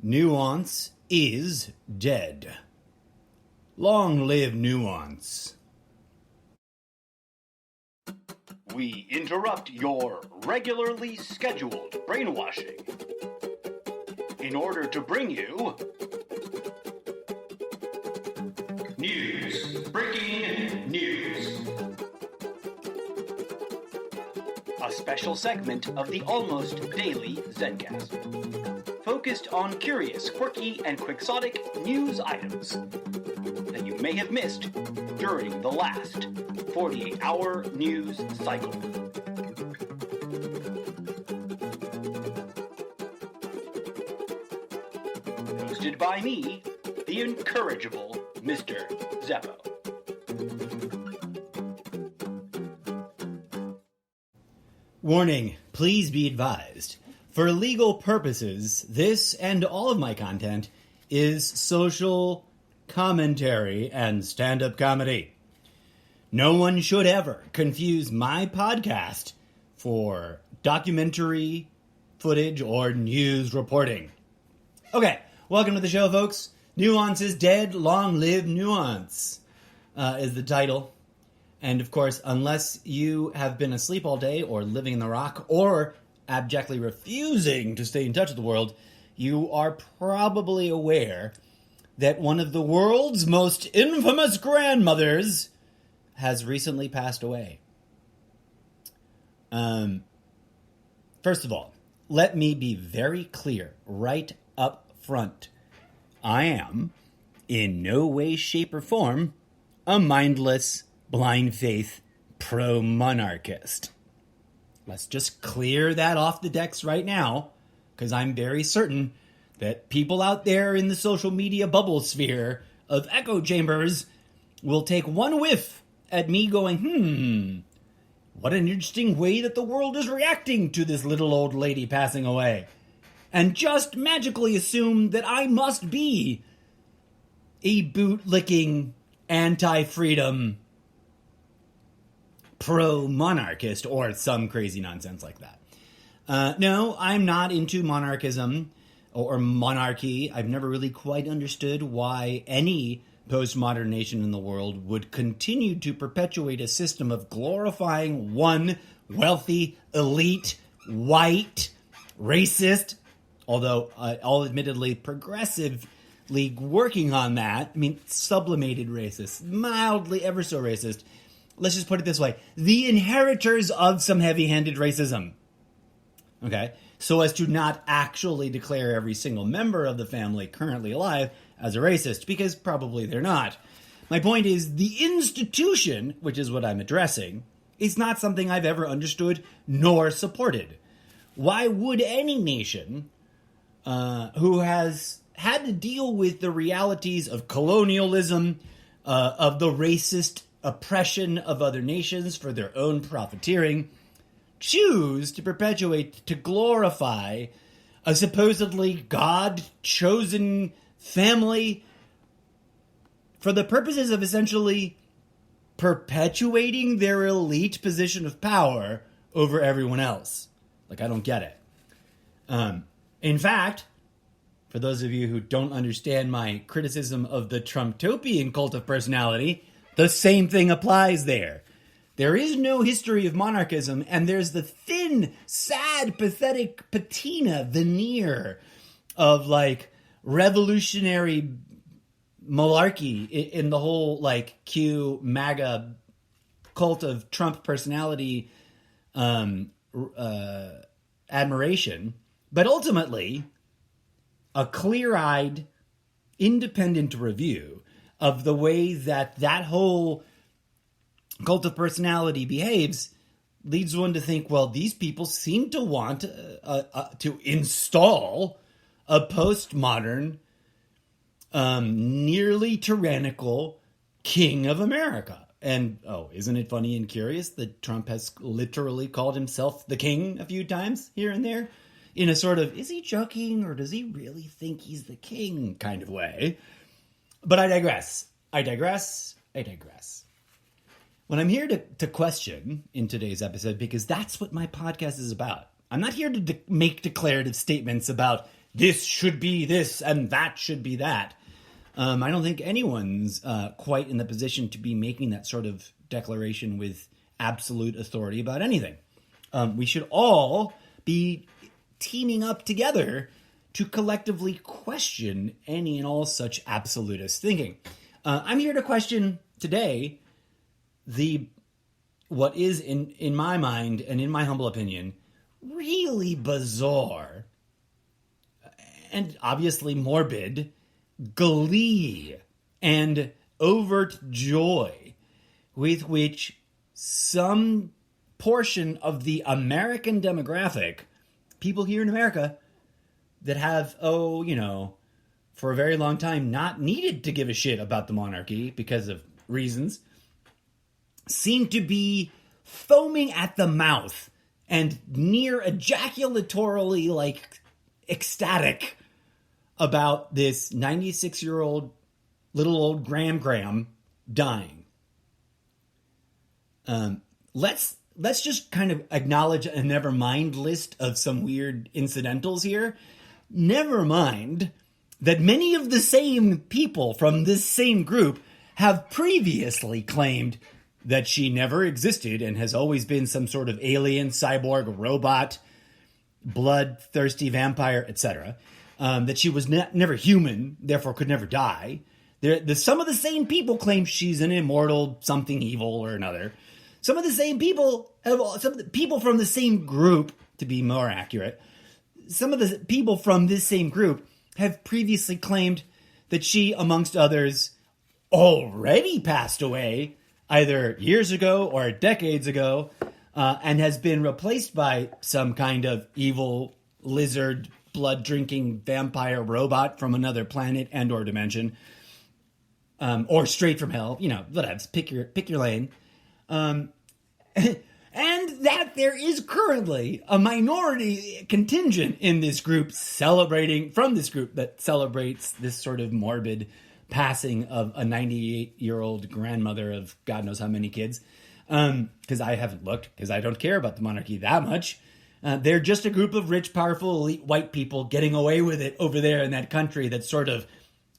Nuance is dead. Long live Nuance. We interrupt your regularly scheduled brainwashing in order to bring you news. Breaking news. A special segment of the almost daily Zencast, focused on curious, quirky, and quixotic news items that you may have missed during the last 48-hour news cycle. Hosted by me, the incorrigible Mr. Zeppo. Warning, please be advised. For legal purposes, this and all of my content is social commentary and stand-up comedy. No one should ever confuse my podcast for documentary footage or news reporting. Okay, welcome to the show, folks. Nuance is dead. Long live Nuance is the title. And of course, unless you have been asleep all day or living in the rock or abjectly refusing to stay in touch with the world, you are probably aware that one of the world's most infamous grandmothers has recently passed away. First of all, let me be very clear right up front. I am, in no way, shape, or form, a mindless, blind faith, pro-monarchist. Let's just clear that off the decks right now, because I'm very certain that people out there in the social media bubble sphere of echo chambers will take one whiff at me going, what an interesting way that the world is reacting to this little old lady passing away, and just magically assume that I must be a boot-licking, anti-freedom, pro-monarchist, or some crazy nonsense like that. No, I'm not into monarchism or monarchy. I've never really quite understood why any postmodern nation in the world would continue to perpetuate a system of glorifying one wealthy, elite, white, racist, although all admittedly progressively working on that. I mean, sublimated racist, mildly ever so racist. Let's just put it this way. The inheritors of some heavy-handed racism. Okay? So as to not actually declare every single member of the family currently alive as a racist, because probably they're not. My point is, the institution, which is what I'm addressing, is not something I've ever understood nor supported. Why would any nation who has had to deal with the realities of colonialism, of the racist oppression of other nations for their own profiteering, choose to perpetuate, to glorify a supposedly God-chosen family for the purposes of essentially perpetuating their elite position of power over everyone else? Like, I don't get it. In fact, for those of you who don't understand my criticism of the Trumptopian cult of personality, the same thing applies there. There is no history of monarchism, and there's the thin, sad, pathetic patina veneer of, like, revolutionary malarkey in the whole, like, Q MAGA cult of Trump personality admiration. But ultimately, a clear-eyed, independent review of the way that that whole cult of personality behaves leads one to think, well, these people seem to want to install a postmodern, nearly tyrannical king of America. And, isn't it funny and curious that Trump has literally called himself the king a few times here and there in a sort of, is he joking or does he really think he's the king kind of way? But I digress. When I'm here to question in today's episode, because that's what my podcast is about. I'm not here to make declarative statements about this should be this and that should be that. I don't think anyone's quite in the position to be making that sort of declaration with absolute authority about anything. We should all be teaming up together to collectively question any and all such absolutist thinking. I'm here to question today what is, in my mind and in my humble opinion, really bizarre and obviously morbid glee and overt joy with which some portion of the American demographic, people here in America that have, for a very long time not needed to give a shit about the monarchy because of reasons, seem to be foaming at the mouth and near ejaculatorily, ecstatic about this 96-year-old little old Graham dying. Let's just kind of acknowledge a never mind list of some weird incidentals here. Never mind that many of the same people from this same group have previously claimed that she never existed and has always been some sort of alien, cyborg, robot, bloodthirsty vampire, etc. That she was never human, therefore could never die. Some of the same people claim she's an immortal something evil or another. Some of the people from the same group, to be more accurate, some of the people from this same group have previously claimed that she, amongst others, already passed away, either years ago or decades ago, and has been replaced by some kind of evil lizard, blood-drinking vampire robot from another planet and or dimension, or straight from hell, whatever, pick your lane. And that there is currently a minority contingent in this group that celebrates this sort of morbid passing of a 98-year-old grandmother of God knows how many kids. Because I haven't looked, because I don't care about the monarchy that much. They're just a group of rich, powerful, elite white people getting away with it over there in that country that sort of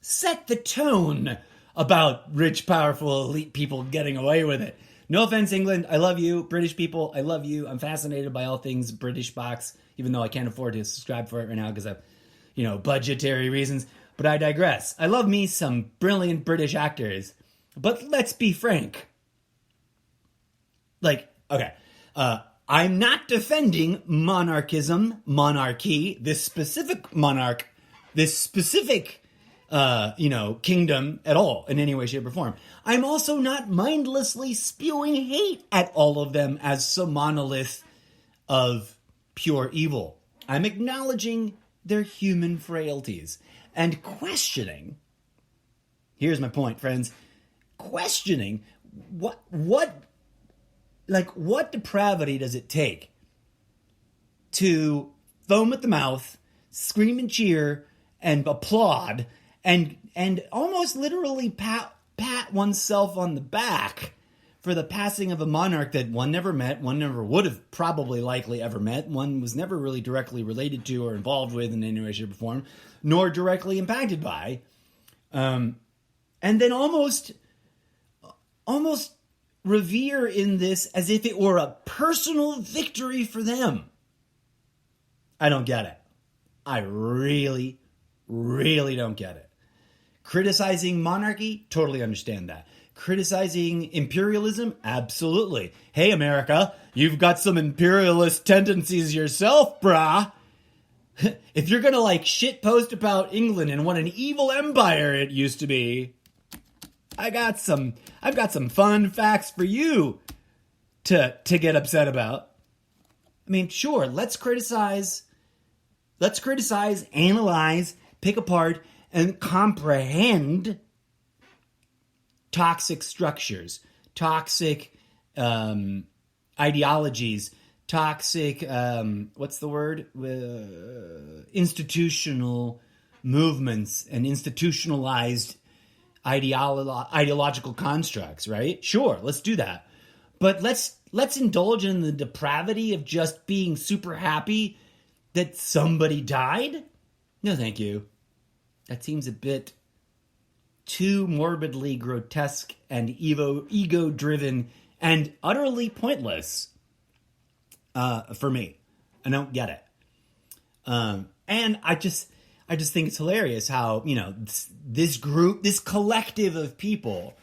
set the tone about rich, powerful, elite people getting away with it. No offense, England. I love you. British people, I love you. I'm fascinated by all things British box, even though I can't afford to subscribe for it right now because of, budgetary reasons. But I digress. I love me some brilliant British actors. But let's be frank. I'm not defending monarchy, this specific monarch, this specific kingdom at all in any way, shape, or form. I'm also not mindlessly spewing hate at all of them as some monolith of pure evil. I'm acknowledging their human frailties and questioning. Here's my point, friends. Questioning what depravity does it take to foam at the mouth, scream and cheer, and applaud, and almost literally pat oneself on the back for the passing of a monarch that one never met, one never would have probably likely ever met, one was never really directly related to or involved with in any way, shape, or form, nor directly impacted by. And then almost revere in this as if it were a personal victory for them. I don't get it. I really, really don't get it. Criticizing monarchy, totally understand that. Criticizing imperialism, absolutely. Hey, America, you've got some imperialist tendencies yourself, brah. If you're gonna shitpost about England and what an evil empire it used to be, I've got some fun facts for you to get upset about. I mean, sure, let's criticize, analyze, pick apart, and comprehend toxic structures, toxic ideologies, toxic, institutional movements and institutionalized ideological constructs, right? Sure, let's do that. But let's indulge in the depravity of just being super happy that somebody died No, thank you. That seems a bit too morbidly grotesque and ego-driven and utterly pointless for me. I don't get it. And I just think it's hilarious how, this group, this collective of people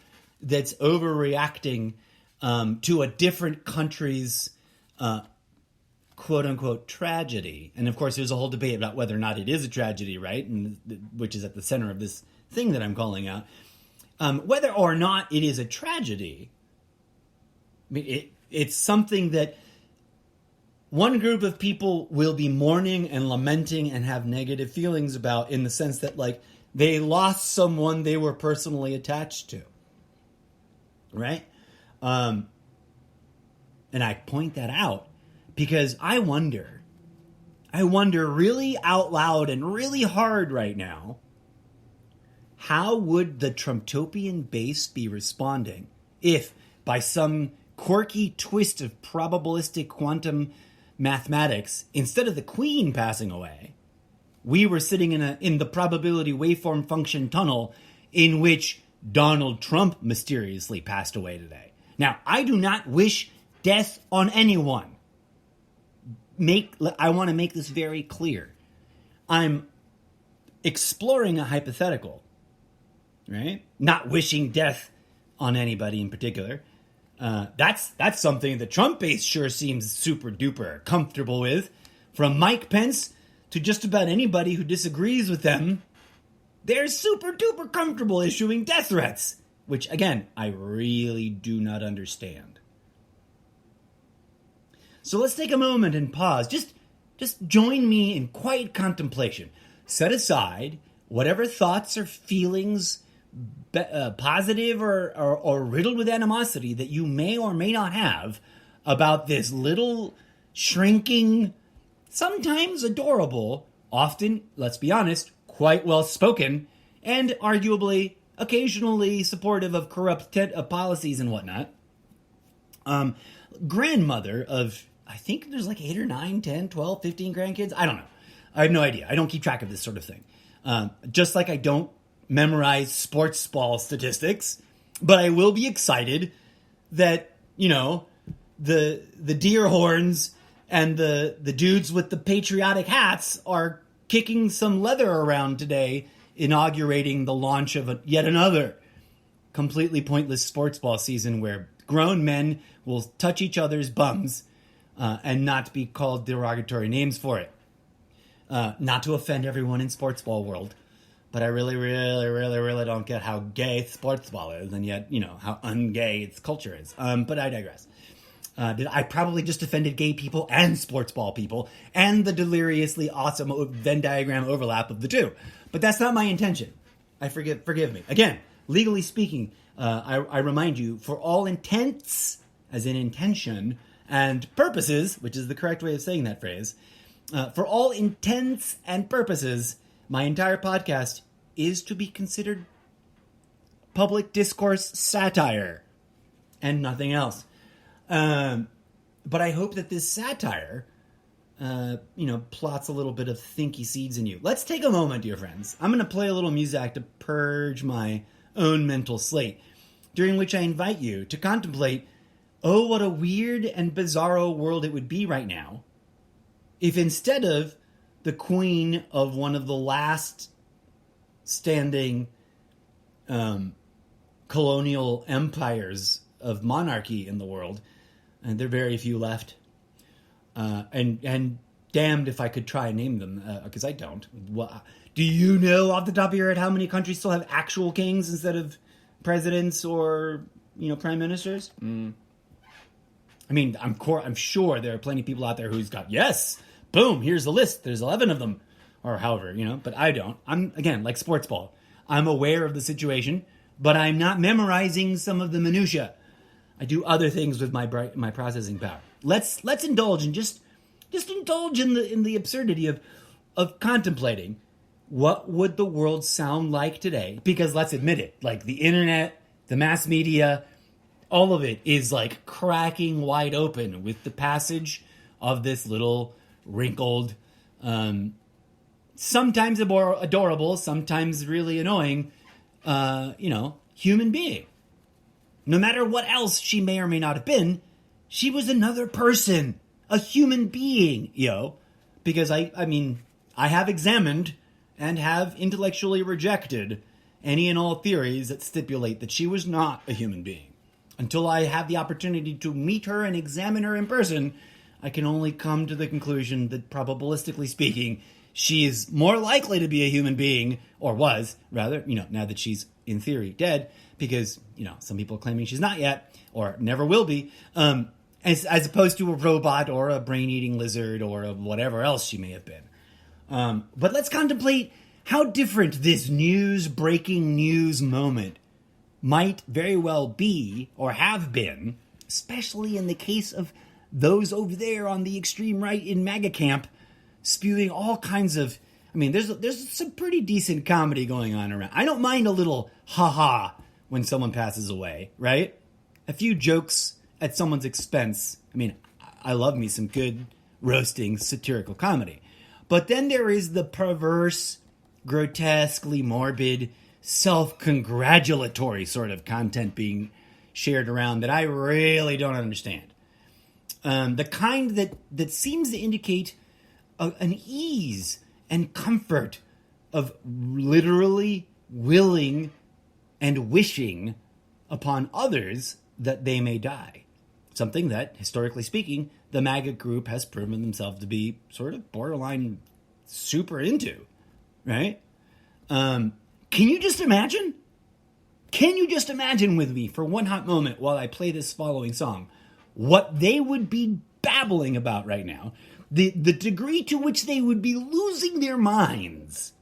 that's overreacting to a different country's quote-unquote tragedy. And, of course, there's a whole debate about whether or not it is a tragedy, right? And which is at the center of this thing that I'm calling out. Whether or not it is a tragedy, I mean, it's something that one group of people will be mourning and lamenting and have negative feelings about, in the sense that, like, they lost someone they were personally attached to. Right? And I point that out because I wonder really out loud and really hard right now, how would the Trumptopian base be responding if, by some quirky twist of probabilistic quantum mathematics, instead of the Queen passing away, we were sitting in the probability waveform function tunnel in which Donald Trump mysteriously passed away today. Now, I do not wish death on anyone. I want to make this very clear. I'm exploring a hypothetical, right? Not wishing death on anybody in particular. That's something the Trump base sure seems super duper comfortable with. From Mike Pence to just about anybody who disagrees with them, they're super duper comfortable issuing death threats, which, again, I really do not understand. So let's take a moment and pause. Just join me in quiet contemplation. Set aside whatever thoughts or feelings, positive or riddled with animosity, that you may or may not have about this little shrinking, sometimes adorable, often, let's be honest, quite well spoken, and arguably occasionally supportive of corrupt policies and whatnot, grandmother of, I think there's like 8 or 9, 10, 12, 15 grandkids. I don't know. I have no idea. I don't keep track of this sort of thing. Just like I don't memorize sports ball statistics, but I will be excited that, the deer horns and the dudes with the patriotic hats are kicking some leather around today, inaugurating the launch of yet another completely pointless sports ball season where grown men will touch each other's bums and not be called derogatory names for it. Not to offend everyone in sports ball world, but I really, really, really, really don't get how gay sports ball is, and yet, how ungay its culture is. But I digress. I probably just offended gay people and sports ball people and the deliriously awesome Venn diagram overlap of the two. But that's not my intention. Forgive me. Again, legally speaking, I remind you, for all intents, as in intention, and purposes, which is the correct way of saying that phrase, for all intents and purposes, my entire podcast is to be considered public discourse satire and nothing else. But I hope that this satire, plots a little bit of thinky seeds in you. Let's take a moment, dear friends. I'm going to play a little music to purge my own mental slate, during which I invite you to contemplate, oh, what a weird and bizarro world it would be right now if, instead of the queen of one of the last standing colonial empires of monarchy in the world, and there are very few left, and damned if I could try and name them, because I don't. Well, do you know off the top of your head how many countries still have actual kings instead of presidents or prime ministers? I mean, I'm sure there are plenty of people out there who's got, yes, boom, here's the list. There's 11 of them, or however, but I don't. I'm, again, like sports ball. I'm aware of the situation, but I'm not memorizing some of the minutia. I do other things with my processing power. Let's indulge and just indulge in the absurdity of contemplating what would the world sound like today. Because let's admit it, like the internet, the mass media, all of it is like cracking wide open with the passage of this little wrinkled sometimes adorable, sometimes really annoying, human being. No matter what else she may or may not have been, she was another person, a human being, because I have examined and have intellectually rejected any and all theories that stipulate that she was not a human being. Until I have the opportunity to meet her and examine her in person, I can only come to the conclusion that, probabilistically speaking, she is more likely to be a human being, or was, rather, now that she's, in theory, dead, because, some people are claiming she's not yet, or never will be, as opposed to a robot or a brain-eating lizard or whatever else she may have been. But let's contemplate how different this breaking news moment might very well be, or have been, especially in the case of those over there on the extreme right in MAGA camp, spewing all kinds of... there's some pretty decent comedy going on around. I don't mind a little ha-ha when someone passes away, right? A few jokes at someone's expense. I love me some good roasting satirical comedy. But then there is the perverse, grotesquely morbid, self-congratulatory sort of content being shared around that I really don't understand. The kind that seems to indicate an ease and comfort of literally willing and wishing upon others that they may die. Something that, historically speaking, the MAGA group has proven themselves to be sort of borderline super into, right? Can you just imagine? Can you just imagine with me for one hot moment while I play this following song what they would be babbling about right now? The degree to which they would be losing their minds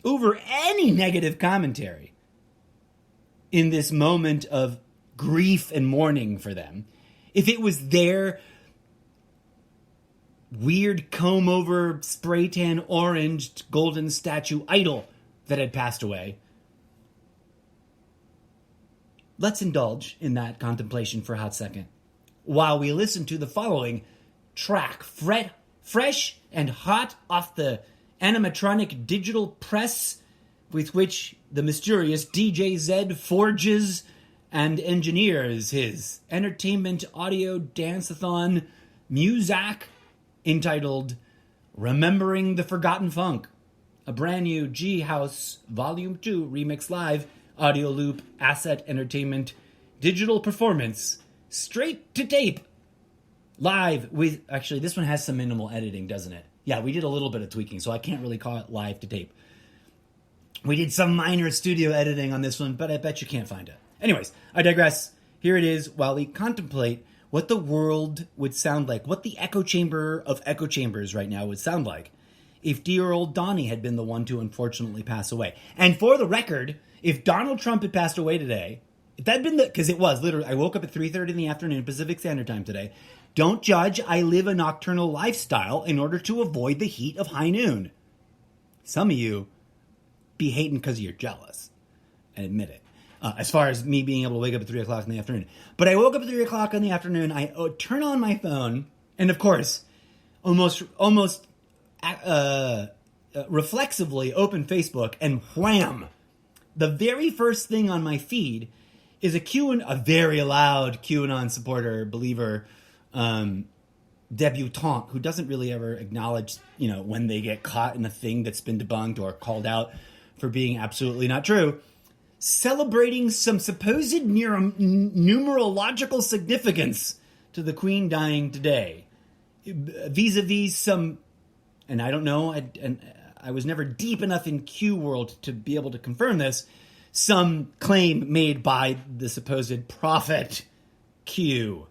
over any negative commentary in this moment of grief and mourning for them. If it was their weird comb-over, spray-tan, orange, golden statue idol that had passed away. Let's indulge in that contemplation for a hot second while we listen to the following track, fresh and hot off the animatronic digital press with which the mysterious DJ Zed forges and engineers his entertainment audio dance-a-thon Muzak entitled Remembering the Forgotten Funk, a brand new G-House Volume 2 Remix Live audio loop asset entertainment digital performance straight to tape live with... Actually, this one has some minimal editing, doesn't it? Yeah, we did a little bit of tweaking, so I can't really call it live to tape. We did some minor studio editing on this one, but I bet you can't find it. Anyways, I digress. Here it is while we contemplate what the world would sound like, what the echo chamber of echo chambers right now would sound like if dear old Donnie had been the one to unfortunately pass away. And for the record, if Donald Trump had passed away today, if that'd been because it was literally, I woke up at 3:30 in the afternoon Pacific Standard Time today. Don't judge, I live a nocturnal lifestyle in order to avoid the heat of high noon. Some of you be hating because you're jealous, and admit it. As far as me being able to wake up at 3 o'clock in the afternoon. But I woke up at 3 o'clock in the afternoon, I turn on my phone, and of course, almost reflexively open Facebook, and wham! The very first thing on my feed is a very loud QAnon supporter, believer, debutante, who doesn't really ever acknowledge, when they get caught in a thing that's been debunked or called out for being absolutely not true, celebrating some supposed numerological significance to the Queen dying today, vis-a-vis some, and I don't know, I was never deep enough in Q world to be able to confirm this, some claim made by the supposed prophet Q.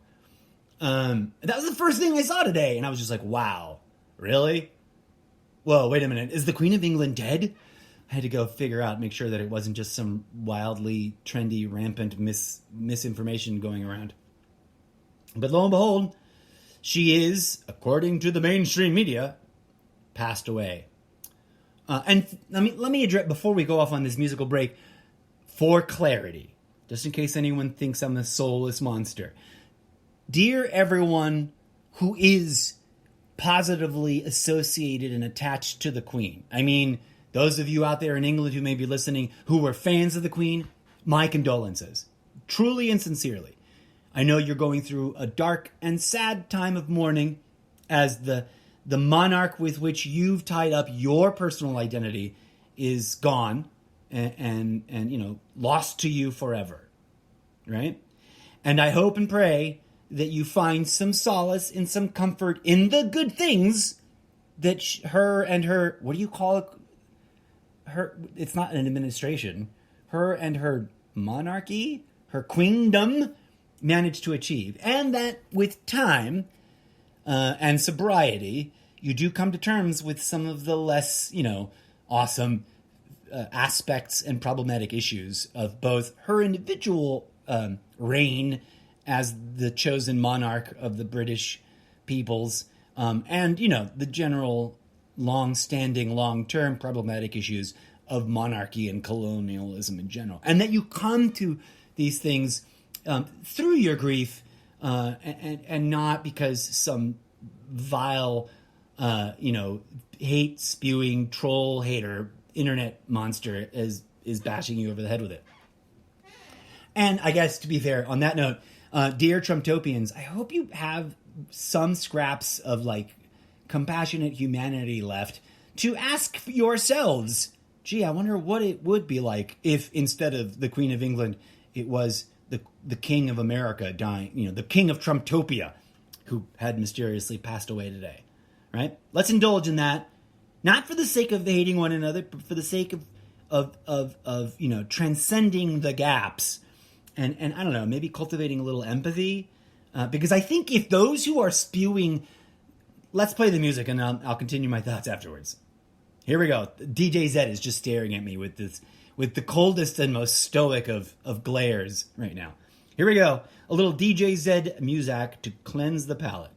That was the first thing I saw today, and I was just like, wow, really? Whoa, wait a minute, is the Queen of England dead? I had to go make sure that it wasn't just some wildly trendy, rampant misinformation going around. But lo and behold, she is, according to the mainstream media, passed away. And let me address, before we go off on this musical break, for clarity, just in case anyone thinks I'm a soulless monster. Dear everyone who is positively associated and attached to the Queen. I mean, those of you out there in England who may be listening who were fans of the Queen, my condolences. Truly and sincerely. I know you're going through a dark and sad time of mourning as the monarch with which you've tied up your personal identity is gone and lost to you forever. Right? And I hope and pray that you find some solace and some comfort in the good things that her and her, what do you call it? It's not an administration. Her and her monarchy, her queendom, managed to achieve. And that with time and sobriety, you do come to terms with some of the less, awesome aspects and problematic issues of both her individual reign as the chosen monarch of the British peoples, and, the general long-standing, long-term problematic issues of monarchy and colonialism in general. And that you come to these things through your grief and not because some vile, hate-spewing troll hater internet monster is bashing you over the head with it. And I guess, to be fair, on that note, dear Trumptopians, I hope you have some scraps of, compassionate humanity left to ask yourselves, gee, I wonder what it would be like if instead of the Queen of England, it was the King of America dying, the King of Trumptopia, who had mysteriously passed away today, right? Let's indulge in that, not for the sake of hating one another, but for the sake of transcending the gaps. And I don't know, maybe cultivating a little empathy. Because I think if those who are spewing... Let's play the music and I'll continue my thoughts afterwards. Here we go. DJ Zed is just staring at me with the coldest and most stoic of glares right now. Here we go. A little DJ Zed music to cleanse the palate.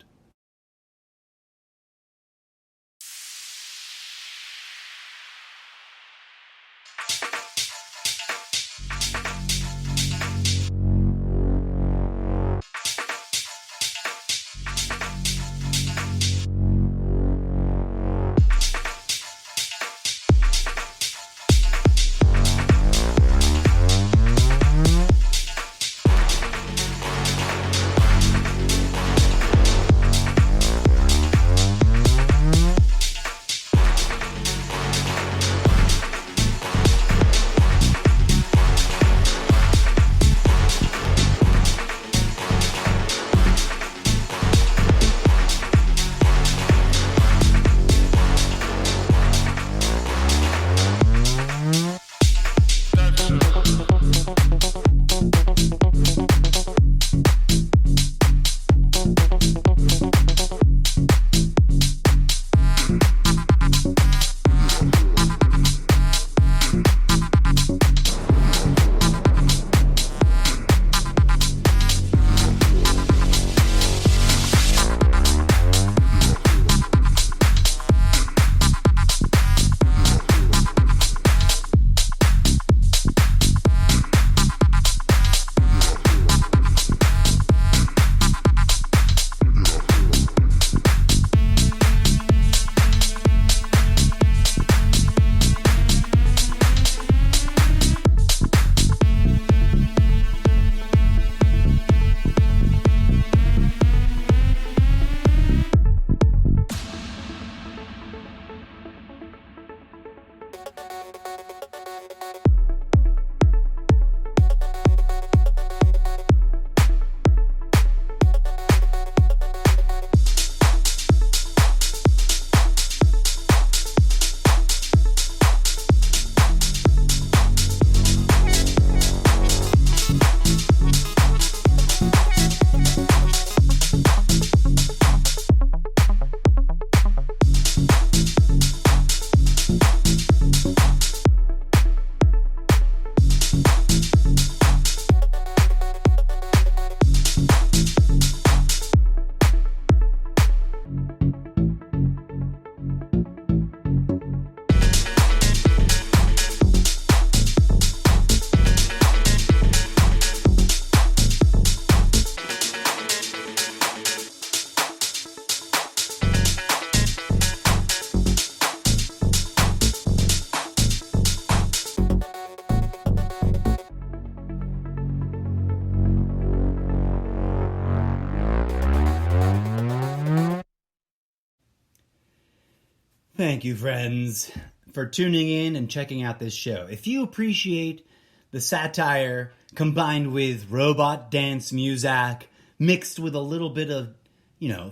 Thank you, friends, for tuning in and checking out this show. If you appreciate the satire combined with robot dance music mixed with a little bit of,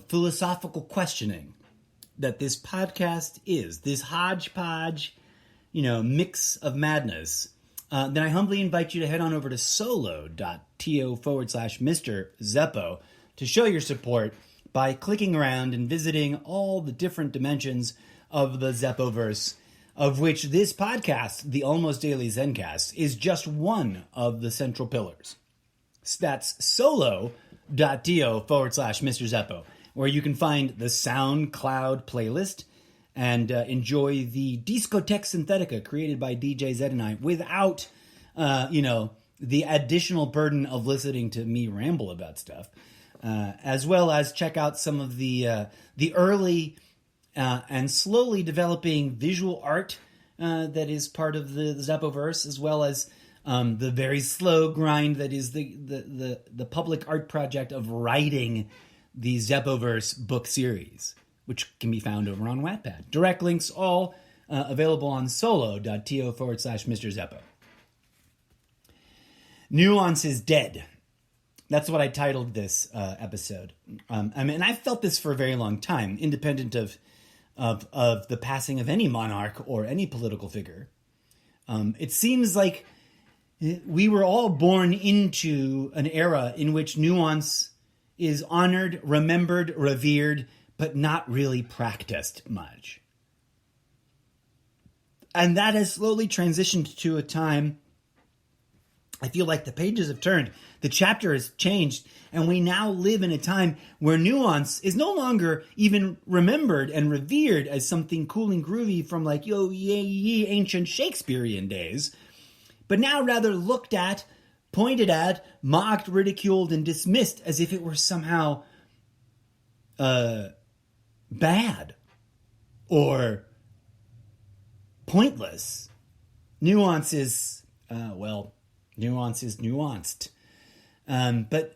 philosophical questioning that this podcast is, this hodgepodge, mix of madness, then I humbly invite you to head on over to solo.to/Mr. Zeppo to show your support by clicking around and visiting all the different dimensions of the Zeppoverse, of which this podcast, the Almost Daily Zencast, is just one of the central pillars. That's solo.to/Mr. Zeppo, where you can find the SoundCloud playlist and enjoy the Discotheque Synthetica created by DJ Zed and I without, the additional burden of listening to me ramble about stuff, as well as check out some of the early and slowly developing visual art that is part of the Zeppoverse, as well as the very slow grind that is the public art project of writing the Zeppoverse book series, which can be found over on Wattpad. Direct links all available on solo.to/Mr. Zeppo. Nuance is dead. That's what I titled this episode. And I've felt this for a very long time, independent of the passing of any monarch or any political figure. It seems like we were all born into an era in which nuance is honored, remembered, revered, but not really practiced much. And that has slowly transitioned to a time, I feel like the pages have turned, the chapter has changed, and we now live in a time where nuance is no longer even remembered and revered as something cool and groovy from like, ancient Shakespearean days, but now rather looked at, pointed at, mocked, ridiculed, and dismissed as if it were somehow bad or pointless. Nuance is nuanced. But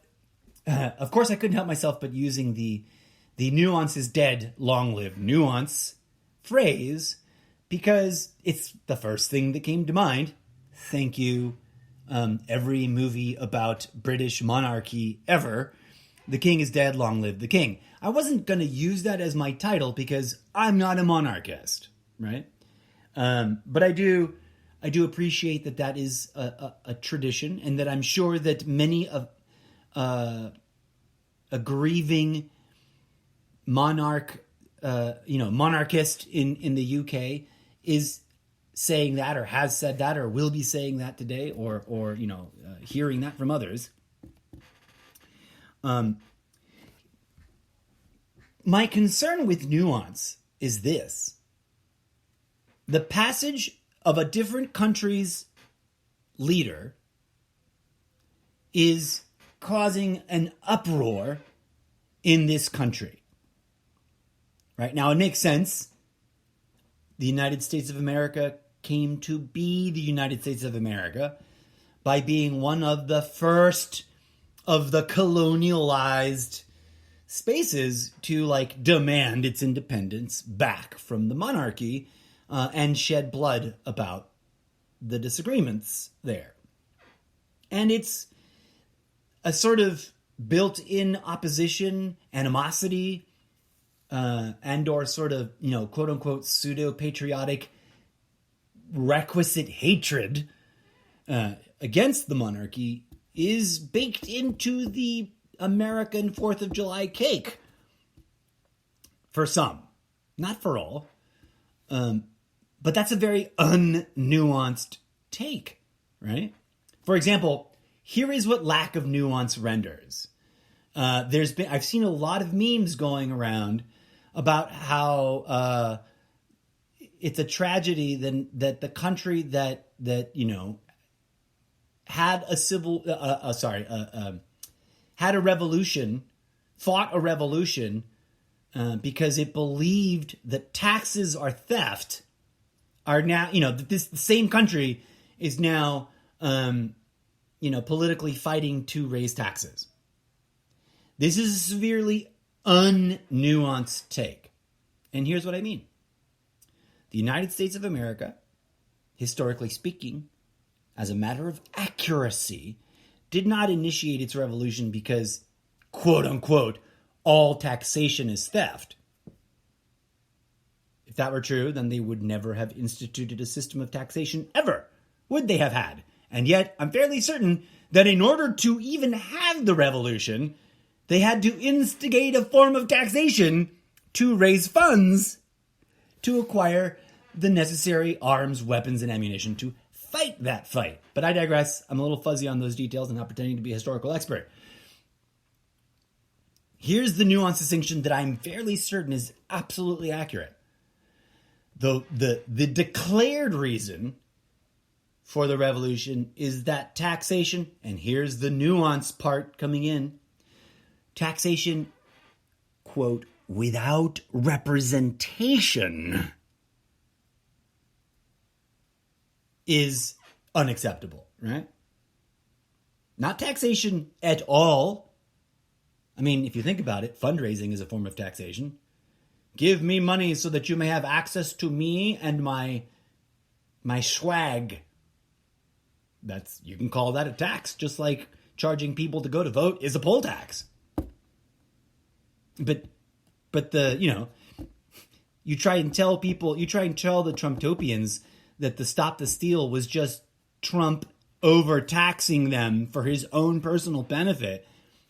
of course I couldn't help myself but using the nuance is dead, long live nuance phrase, because it's the first thing that came to mind. Thank you. Every movie about British monarchy ever. The king is dead, long live the king. I wasn't going to use that as my title because I'm not a monarchist, right? But I do appreciate that is a tradition, and that I'm sure that many of a grieving monarchist in the UK is saying that, or has said that, or will be saying that today, or hearing that from others. My concern with nuance is this: the passage of a different country's leader is causing an uproar in this country. Right now, it makes sense. The United States of America came to be the United States of America by being one of the first of the colonialized spaces to demand its independence back from the monarchy, and shed blood about the disagreements there. And it's a sort of built-in opposition, animosity, and or sort of, quote-unquote pseudo-patriotic requisite hatred against the monarchy is baked into the American 4th of July cake. For some. Not for all. But that's a very unnuanced take, right? For example, here is what lack of nuance renders. I've seen a lot of memes going around about how it's a tragedy that the country that had a revolution, fought a revolution because it believed that taxes are theft, are now, the same country is now, politically fighting to raise taxes. This is a severely unnuanced take. And here's what I mean. The United States of America, historically speaking, as a matter of accuracy, did not initiate its revolution because, quote unquote, all taxation is theft. If that were true, then they would never have instituted a system of taxation ever, would they have had? And yet, I'm fairly certain that in order to even have the revolution, they had to instigate a form of taxation to raise funds to acquire the necessary arms, weapons, and ammunition to fight that fight. But I digress. I'm a little fuzzy on those details and not pretending to be a historical expert. Here's the nuanced distinction that I'm fairly certain is absolutely accurate. The declared reason for the revolution is that taxation, and here's the nuance part coming in, taxation, quote, without representation is unacceptable, right? Not taxation at all. I mean, if you think about it, fundraising is a form of taxation. Give me money so that you may have access to me and my swag. You can call that a tax, just like charging people to go to vote is a poll tax. But you try and tell the Trumptopians that the Stop the Steal was just Trump overtaxing them for his own personal benefit,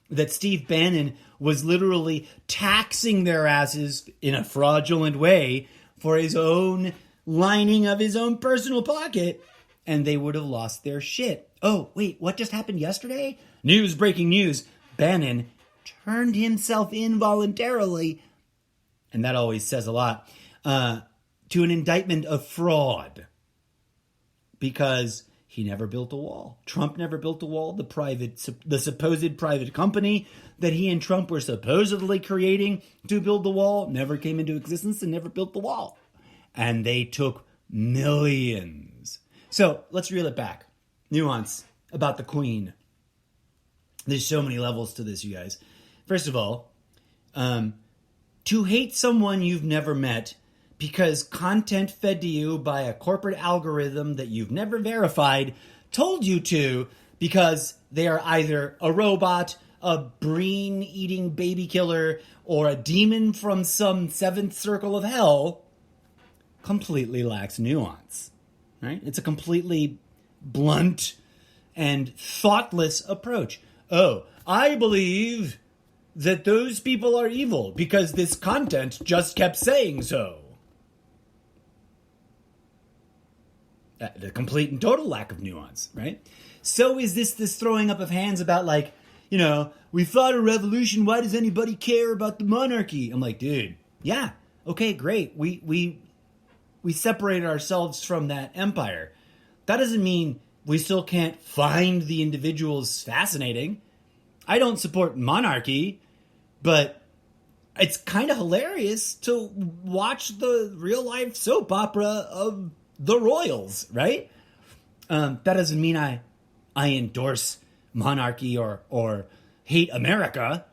that Steve Bannon was literally taxing their asses in a fraudulent way for his own lining of his own personal pocket, and they would have lost their shit. Oh, wait, what just happened yesterday? Breaking news. Bannon turned himself in voluntarily, and that always says a lot, to an indictment of fraud because he never built a wall. Trump never built a wall. The supposed private company that he and Trump were supposedly creating to build the wall never came into existence and never built the wall. And they took millions. So let's reel it back. Nuance about the Queen. There's so many levels to this, you guys. First of all, to hate someone you've never met because content fed to you by a corporate algorithm that you've never verified told you to because they are either a robot, a brain-eating baby killer, or a demon from some seventh circle of hell completely lacks nuance, right? It's a completely blunt and thoughtless approach. Oh, I believe that those people are evil because this content just kept saying so. The complete and total lack of nuance, right? So is this throwing up of hands about we fought a revolution. Why does anybody care about the monarchy? I'm like, dude, yeah, okay, great. We separated ourselves from that empire. That doesn't mean we still can't find the individuals fascinating. I don't support monarchy, but it's kind of hilarious to watch the real life soap opera of the royals, right? That doesn't mean I endorse monarchy or hate America.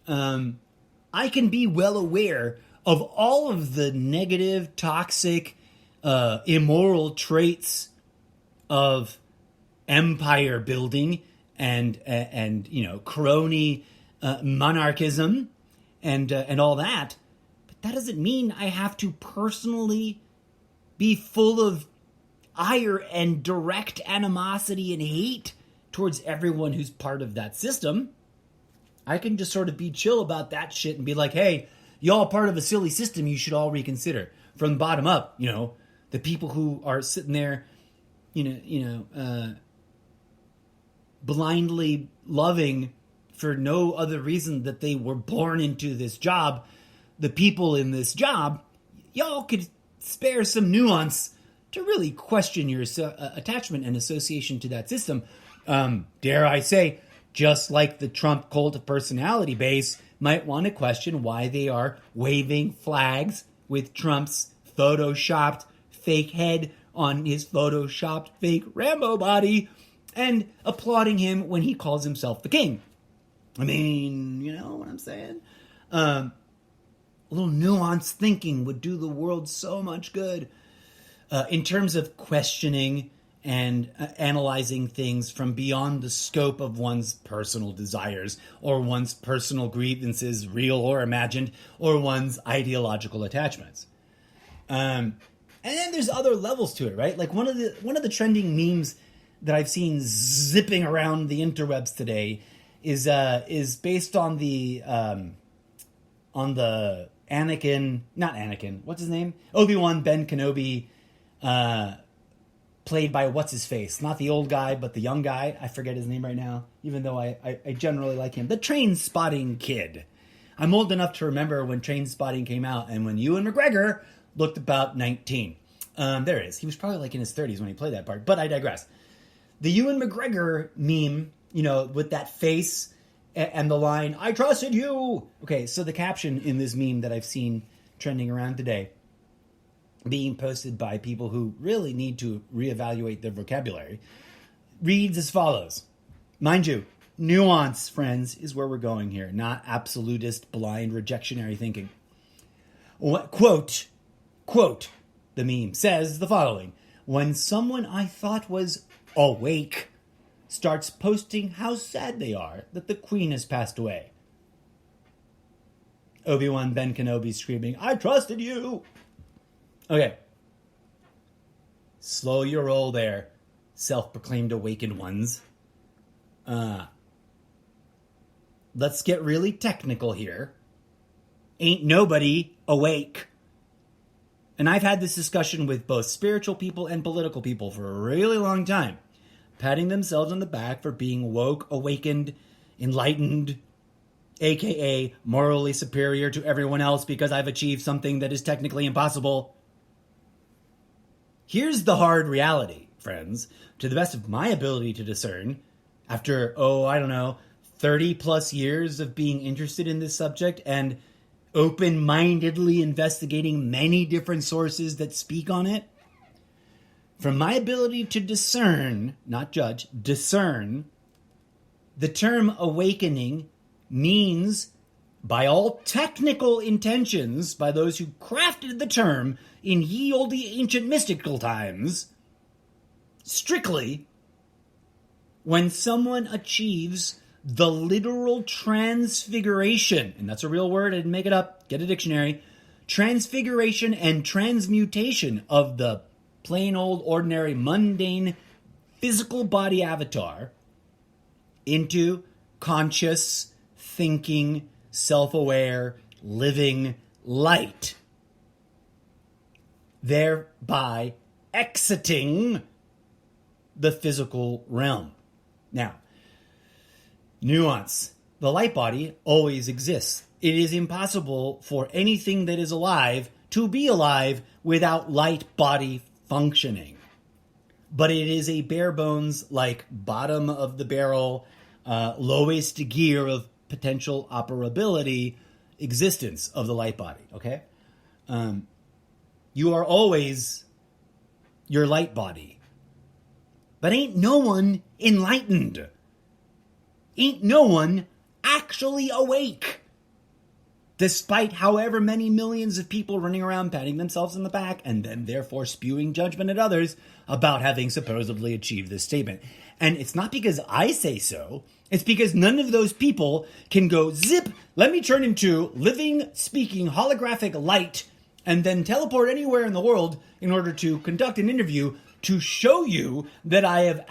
I can be well aware of all of the negative, toxic, immoral traits of empire building and crony monarchism and all that. But that doesn't mean I have to personally be full of ire and direct animosity and hate towards everyone who's part of that system. I can just sort of be chill about that shit and be like, hey, y'all part of a silly system you should all reconsider. From the bottom up, the people who are sitting there, blindly loving for no other reason that they were born into this job, the people in this job, y'all could spare some nuance to really question your attachment and association to that system. Dare I say, just like the Trump cult of personality base might want to question why they are waving flags with Trump's photoshopped fake head on his photoshopped fake Rambo body and applauding him when he calls himself the king. I mean, you know what I'm saying? A little nuanced thinking would do the world so much good. In terms of questioning and analyzing things from beyond the scope of one's personal desires or one's personal grievances, real or imagined, or one's ideological attachments. And then there's other levels to it, right? Like one of the trending memes that I've seen zipping around the interwebs today is based on the not Anakin, what's his name? Obi-Wan Ben Kenobi, played by what's his face? Not the old guy, but the young guy. I forget his name right now, even though I generally like him. The Train Spotting Kid. I'm old enough to remember when Train Spotting came out and when Ewan McGregor looked about 19. There it is. He was probably like in his 30s when he played that part, but I digress. The Ewan McGregor meme, with that face and the line, "I trusted you." Okay, so the caption in this meme that I've seen trending around today, being posted by people who really need to reevaluate their vocabulary, reads as follows. Mind you, nuance, friends, is where we're going here, not absolutist, blind, rejectionary thinking. Quote, the meme says the following: "When someone I thought was awake starts posting how sad they are that the Queen has passed away." Obi-Wan Ben Kenobi screaming, "I trusted you!" Okay. Slow your roll there, self-proclaimed awakened ones. Let's get really technical here. Ain't nobody awake. And I've had this discussion with both spiritual people and political people for a really long time, patting themselves on the back for being woke, awakened, enlightened, aka morally superior to everyone else because I've achieved something that is technically impossible. Here's the hard reality, friends. To the best of my ability to discern, after, 30 plus years of being interested in this subject and open-mindedly investigating many different sources that speak on it, from my ability to discern, not judge, discern, the term awakening means, by all technical intentions, by those who crafted the term in ye olde ancient mystical times, strictly, when someone achieves the literal transfiguration, and that's a real word, I didn't make it up, get a dictionary, transfiguration and transmutation of the plain old ordinary mundane physical body avatar into conscious, thinking, self-aware, living light, thereby exiting the physical realm. Now, nuance. The light body always exists. It is impossible for anything that is alive to be alive without light body functioning. But it is a bare bones, like bottom of the barrel, lowest gear of potential operability existence of the light body, okay? You are always your light body. But ain't no one enlightened. Ain't no one actually awake. Despite however many millions of people running around patting themselves on the back and then therefore spewing judgment at others about having supposedly achieved this statement. And it's not because I say so. It's because none of those people can go, zip, let me turn into living, speaking, holographic light and then teleport anywhere in the world in order to conduct an interview to show you that I have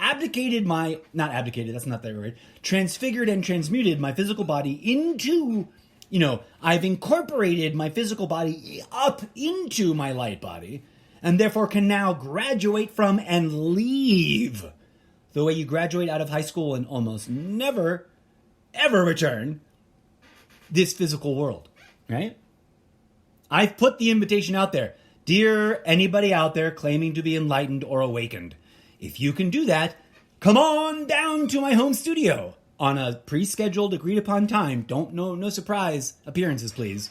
transfigured and transmuted my physical body into, I've incorporated my physical body up into my light body and therefore can now graduate from and leave the way you graduate out of high school and almost never, ever return this physical world, right? I've put the invitation out there. Dear anybody out there claiming to be enlightened or awakened, if you can do that, come on down to my home studio on a pre-scheduled, agreed-upon time. No surprise appearances, please.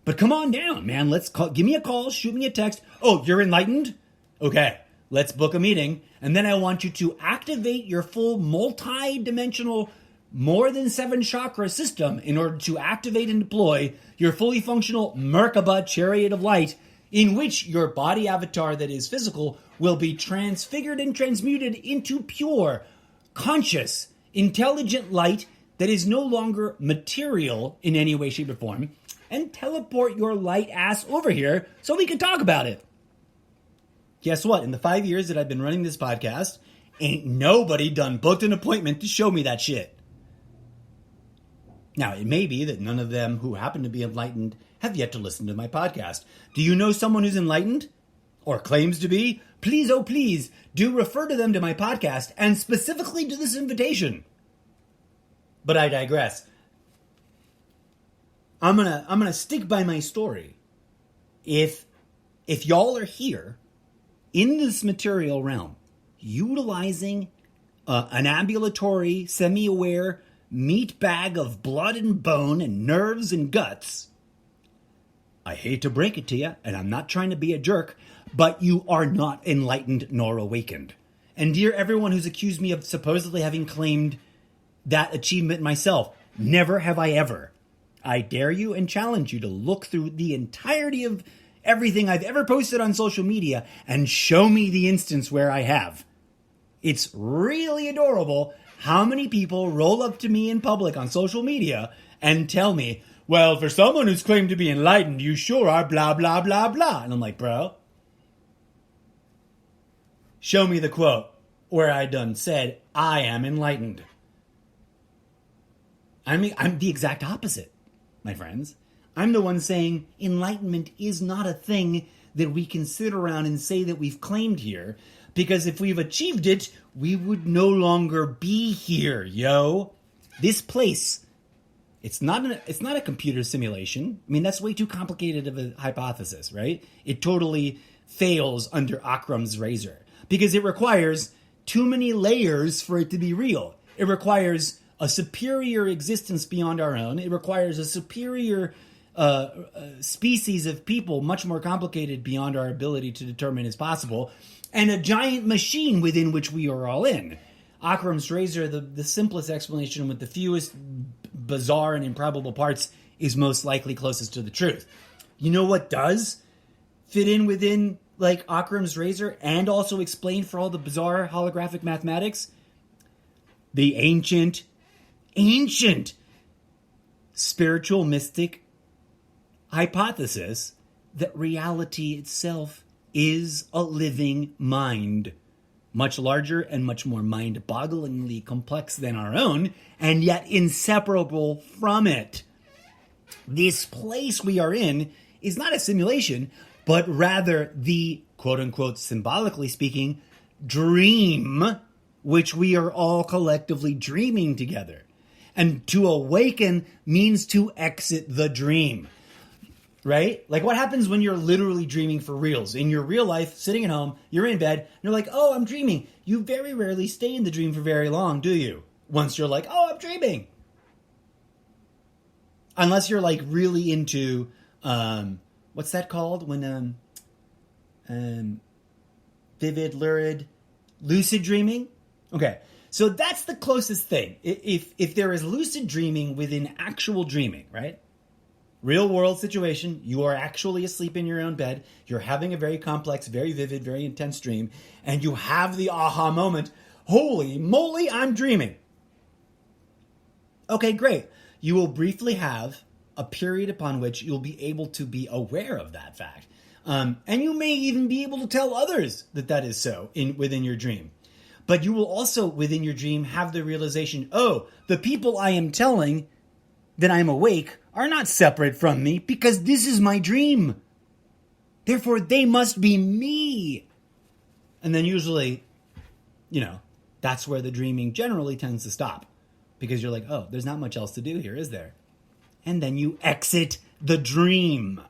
But come on down, man. Give me a call, shoot me a text. Oh, you're enlightened? Okay, let's book a meeting. And then I want you to activate your full multi-dimensional more than 7 chakra system in order to activate and deploy your fully functional Merkaba chariot of light, in which your body avatar that is physical will be transfigured and transmuted into pure, conscious, intelligent light that is no longer material in any way, shape, or form, and teleport your light ass over here so we can talk about it. Guess what? In the 5 years that I've been running this podcast, ain't nobody done booked an appointment to show me that shit. Now, it may be that none of them who happen to be enlightened have yet to listen to my podcast. Do you know someone who's enlightened? Or claims to be? Please, oh please, do refer to them to my podcast, and specifically to this invitation. But I digress. I'm gonna stick by my story. If y'all are here in this material realm, utilizing an ambulatory, semi-aware meat bag of blood and bone and nerves and guts, I hate to break it to you, and I'm not trying to be a jerk, but you are not enlightened nor awakened. And dear everyone who's accused me of supposedly having claimed that achievement myself, never have I ever. I dare you and challenge you to look through the entirety of everything I've ever posted on social media and show me the instance where I have. It's really adorable how many people roll up to me in public on social media and tell me, well, for someone who's claimed to be enlightened, you sure are blah, blah, blah, blah. And I'm like, bro, show me the quote where I done said, I am enlightened. I mean, I'm the exact opposite, my friends. I'm the one saying enlightenment is not a thing that we can sit around and say that we've claimed here, because if we've achieved it, we would no longer be here, yo. This place, it's not a computer simulation. I mean, that's way too complicated of a hypothesis, right? It totally fails under Akram's razor because it requires too many layers for it to be real. It requires a superior existence beyond our own. It requires a superior species of people, much more complicated beyond our ability to determine is possible, and a giant machine within which we are all in. Akram's razor, the simplest explanation with the fewest bizarre and improbable parts, is most likely closest to the truth. You know what does fit in within like Akram's razor and also explain for all the bizarre holographic mathematics? The ancient spiritual mystic hypothesis that reality itself is a living mind, much larger and much more mind-bogglingly complex than our own, and yet inseparable from it. This place we are in is not a simulation, but rather the, quote-unquote, symbolically speaking, dream which we are all collectively dreaming together. And to awaken means to exit the dream. Right? Like what happens when you're literally dreaming for reals? In your real life, sitting at home, you're in bed, and you're like, oh, I'm dreaming. You very rarely stay in the dream for very long, do you? Once you're like, oh, I'm dreaming. Unless you're like really into, what's that called? When, vivid, lurid, lucid dreaming? Okay. So that's the closest thing. If there is lucid dreaming within actual dreaming, right? Real world situation, you are actually asleep in your own bed, you're having a very complex, very vivid, very intense dream, and you have the aha moment, holy moly, I'm dreaming. Okay, great. You will briefly have a period upon which you'll be able to be aware of that fact. And you may even be able to tell others that that is so within your dream. But you will also, within your dream, have the realization, oh, the people I am telling that I'm awake are not separate from me because this is my dream. Therefore, they must be me. And then usually, that's where the dreaming generally tends to stop. Because you're like, oh, there's not much else to do here, is there? And then you exit the dream.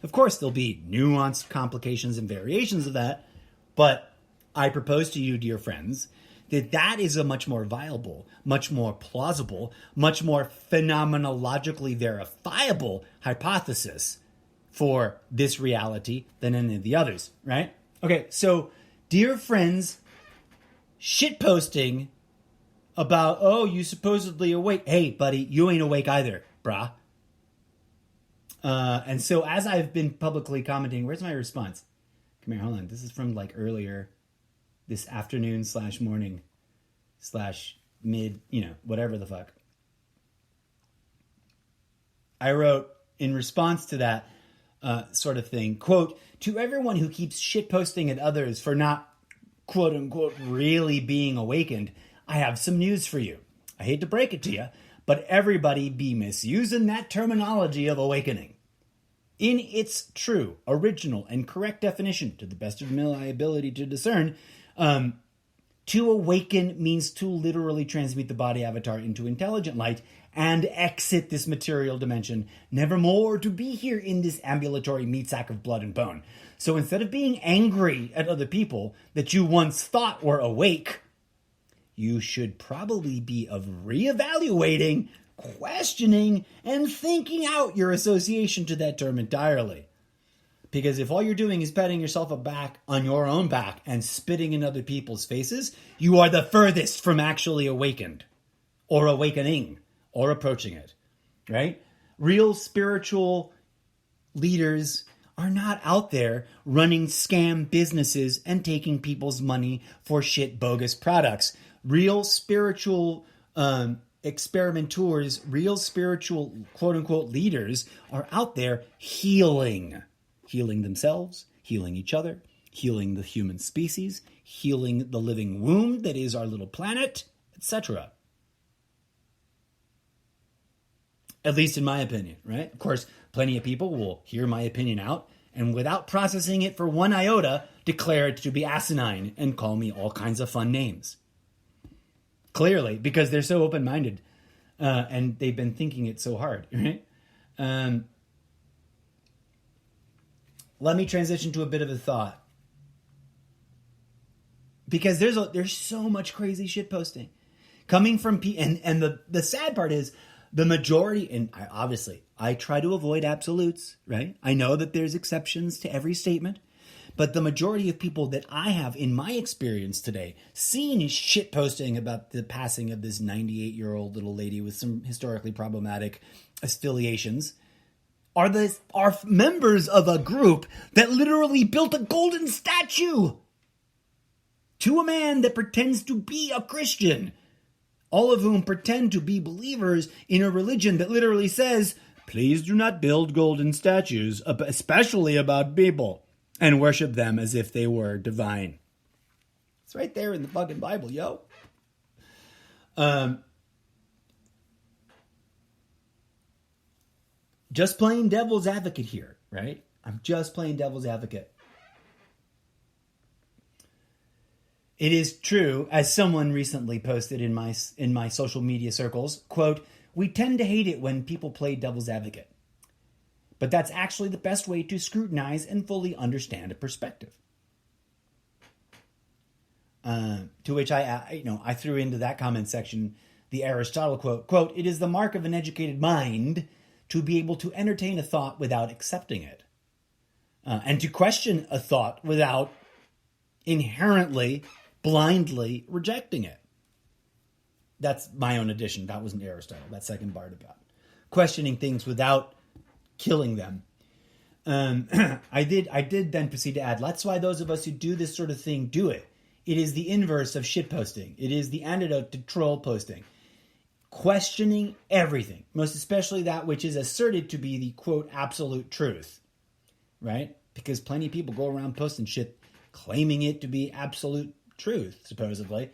Of course, there'll be nuanced complications and variations of that. But I propose to you, dear friends, that is a much more viable, much more plausible, much more phenomenologically verifiable hypothesis for this reality than any of the others, right? Okay, so, dear friends, shitposting about, oh, you supposedly awake. Hey, buddy, you ain't awake either, brah. And so as I've been publicly commenting, where's my response? Come here, hold on. This is from like earlier this afternoon / morning / mid, whatever the fuck. I wrote in response to that sort of thing, quote, to everyone who keeps shitposting at others for not, quote unquote, really being awakened, I have some news for you. I hate to break it to you, but everybody be misusing that terminology of awakening. In its true, original, and correct definition, to the best of my ability to discern, to awaken means to literally transmute the body avatar into intelligent light and exit this material dimension, nevermore to be here in this ambulatory meat sack of blood and bone. So instead of being angry at other people that you once thought were awake, you should probably be reevaluating, questioning, and thinking out your association to that term entirely. Because if all you're doing is patting yourself on your own back and spitting in other people's faces, you are the furthest from actually awakened or awakening or approaching it, right? Real spiritual leaders are not out there running scam businesses and taking people's money for shit bogus products. Real spiritual experimentors, real spiritual quote-unquote leaders are out there healing themselves, healing each other, healing the human species, healing the living womb that is our little planet, etc. At least in my opinion, right? Of course, plenty of people will hear my opinion out and without processing it for one iota, declare it to be asinine and call me all kinds of fun names. Clearly, because they're so open-minded and they've been thinking it so hard, right? Let me transition to a bit of a thought. Because there's so much crazy shit posting coming from people. And the sad part is the majority, and I try to avoid absolutes, right? I know that there's exceptions to every statement. But the majority of people that I have in my experience today seen shit posting about the passing of this 98-year-old little lady with some historically problematic affiliations are members of a group that literally built a golden statue to a man that pretends to be a Christian, all of whom pretend to be believers in a religion that literally says, please do not build golden statues, especially about people, and worship them as if they were divine. It's right there in the fucking Bible, yo. Just playing devil's advocate here, right? I'm just playing devil's advocate. It is true, as someone recently posted in my social media circles, quote, we tend to hate it when people play devil's advocate. But that's actually the best way to scrutinize and fully understand a perspective. To which I threw into that comment section the Aristotle quote, it is the mark of an educated mind to be able to entertain a thought without accepting it. And to question a thought without inherently, blindly rejecting it. That's my own addition. That wasn't Aristotle. That second part about questioning things without killing them. I did then proceed to add, that's why those of us who do this sort of thing do it. It is the inverse of shit posting. It is the antidote to troll posting. Questioning everything, most especially that which is asserted to be the, quote, absolute truth, right? Because plenty of people go around posting shit claiming it to be absolute truth, supposedly.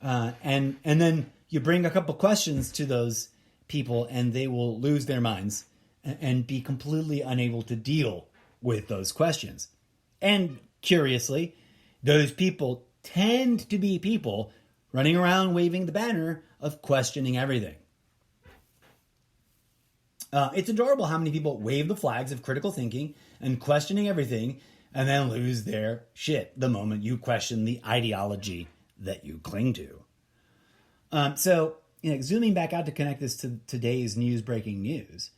And then you bring a couple questions to those people and they will lose their minds and be completely unable to deal with those questions. And curiously, those people tend to be people running around waving the banner of questioning everything. It's adorable how many people wave the flags of critical thinking and questioning everything and then lose their shit the moment you question the ideology that you cling to. So, zooming back out to connect this to today's breaking news,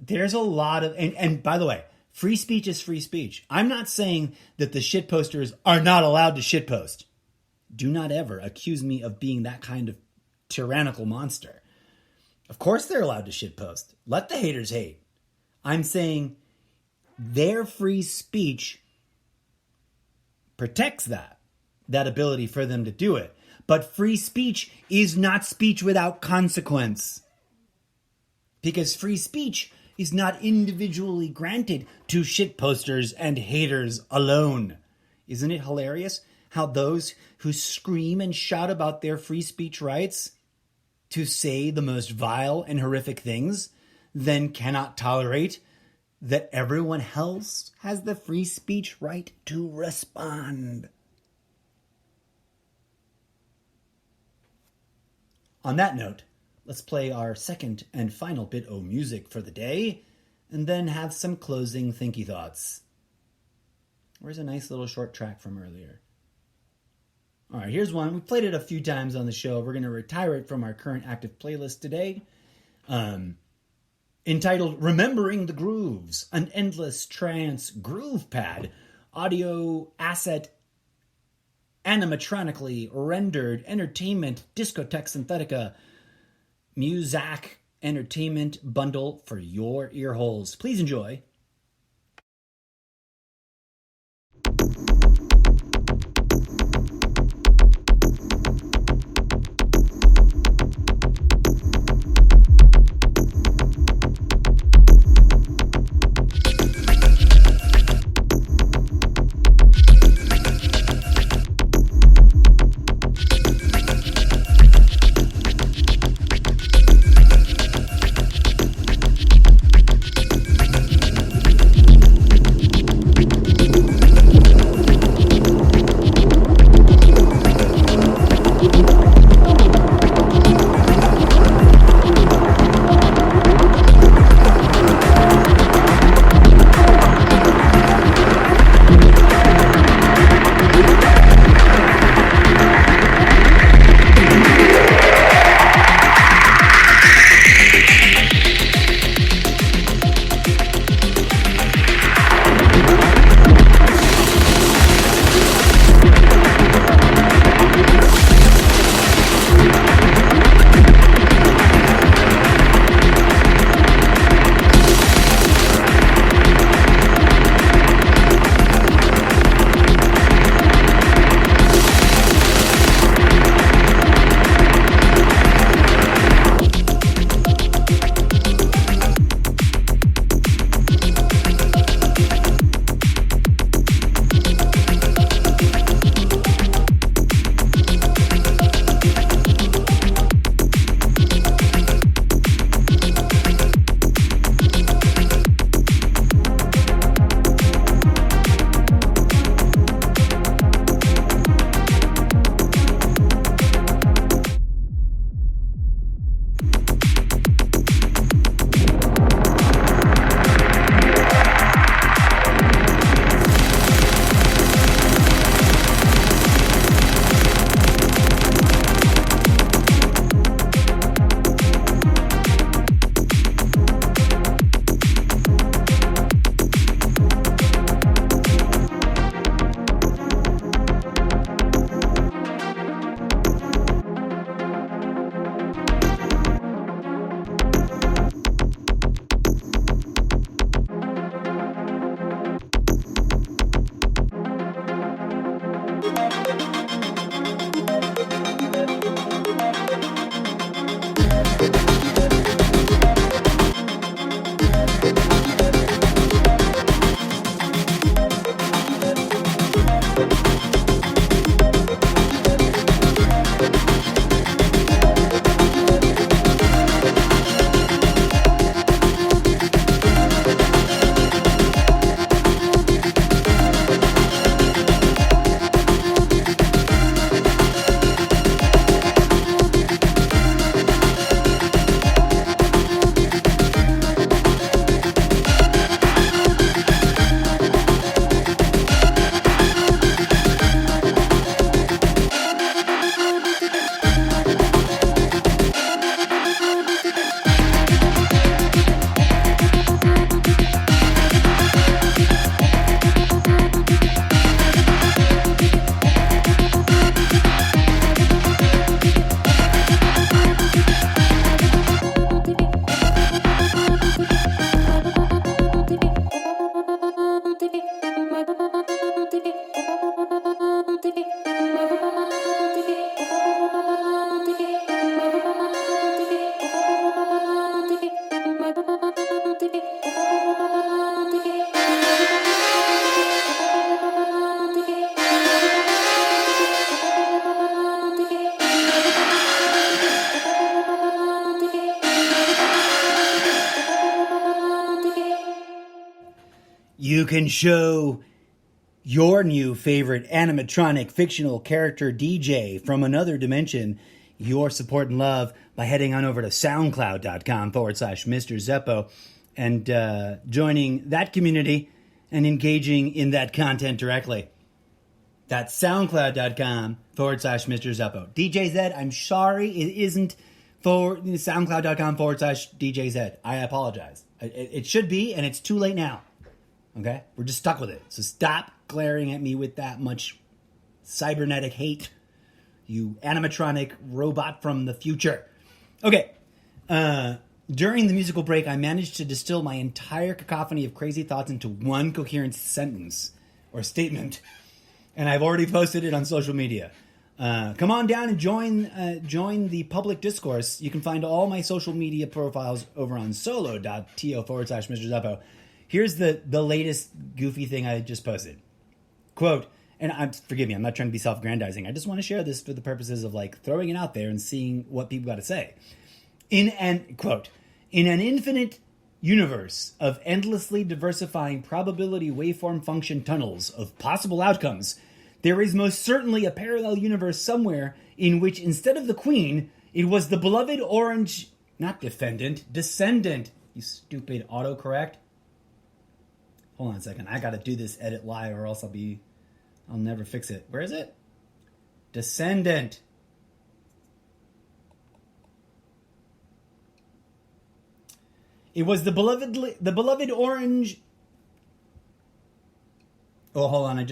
there's a lot of, and by the way, free speech is free speech. I'm not saying that the shit posters are not allowed to shit post. do not ever accuse me of being that kind of tyrannical monster. Of course they're allowed to shitpost. Let the haters hate. I'm saying their free speech protects that ability for them to do it. But free speech is not speech without consequence. Because free speech is not individually granted to shitposters and haters alone. Isn't it hilarious how those who scream and shout about their free speech rights to say the most vile and horrific things then cannot tolerate that everyone else has the free speech right to respond? On that note, let's play our second and final bit of music for the day, and then have some closing thinky thoughts. Where's a nice little short track from earlier? All right, here's one. We played it a few times on the show. We're going to retire it from our current active playlist today. Entitled Remembering the Grooves, an endless trance groove pad, audio asset animatronically rendered entertainment discotheque synthetica Muzak entertainment bundle for your ear holes. Please enjoy. You can show your new favorite animatronic fictional character DJ from another dimension your support and love by heading on over to soundcloud.com/Mr. Zeppo and joining that community and engaging in that content directly. That's soundcloud.com/Mr. Zeppo. DJ Zed, I'm sorry it isn't for soundcloud.com/DJ Zed. I apologize. It should be, and it's too late now. Okay? We're just stuck with it. So stop glaring at me with that much cybernetic hate, you animatronic robot from the future. Okay. During the musical break, I managed to distill my entire cacophony of crazy thoughts into one coherent sentence or statement, and I've already posted it on social media. Come on down and join the public discourse. You can find all my social media profiles over on solo.to/Mr. Zeppo. Here's the latest goofy thing I just posted. Quote, and forgive me, I'm not trying to be self-aggrandizing. I just want to share this for the purposes of like throwing it out there and seeing what people got to say. In an infinite universe of endlessly diversifying probability waveform function tunnels of possible outcomes, there is most certainly a parallel universe somewhere in which instead of the queen, it was the beloved orange, not defendant, descendant. You stupid autocorrect. Hold on a second. I got to do this edit live or else I'll never fix it. Where is it? Descendant. It was the beloved orange. Oh, hold on.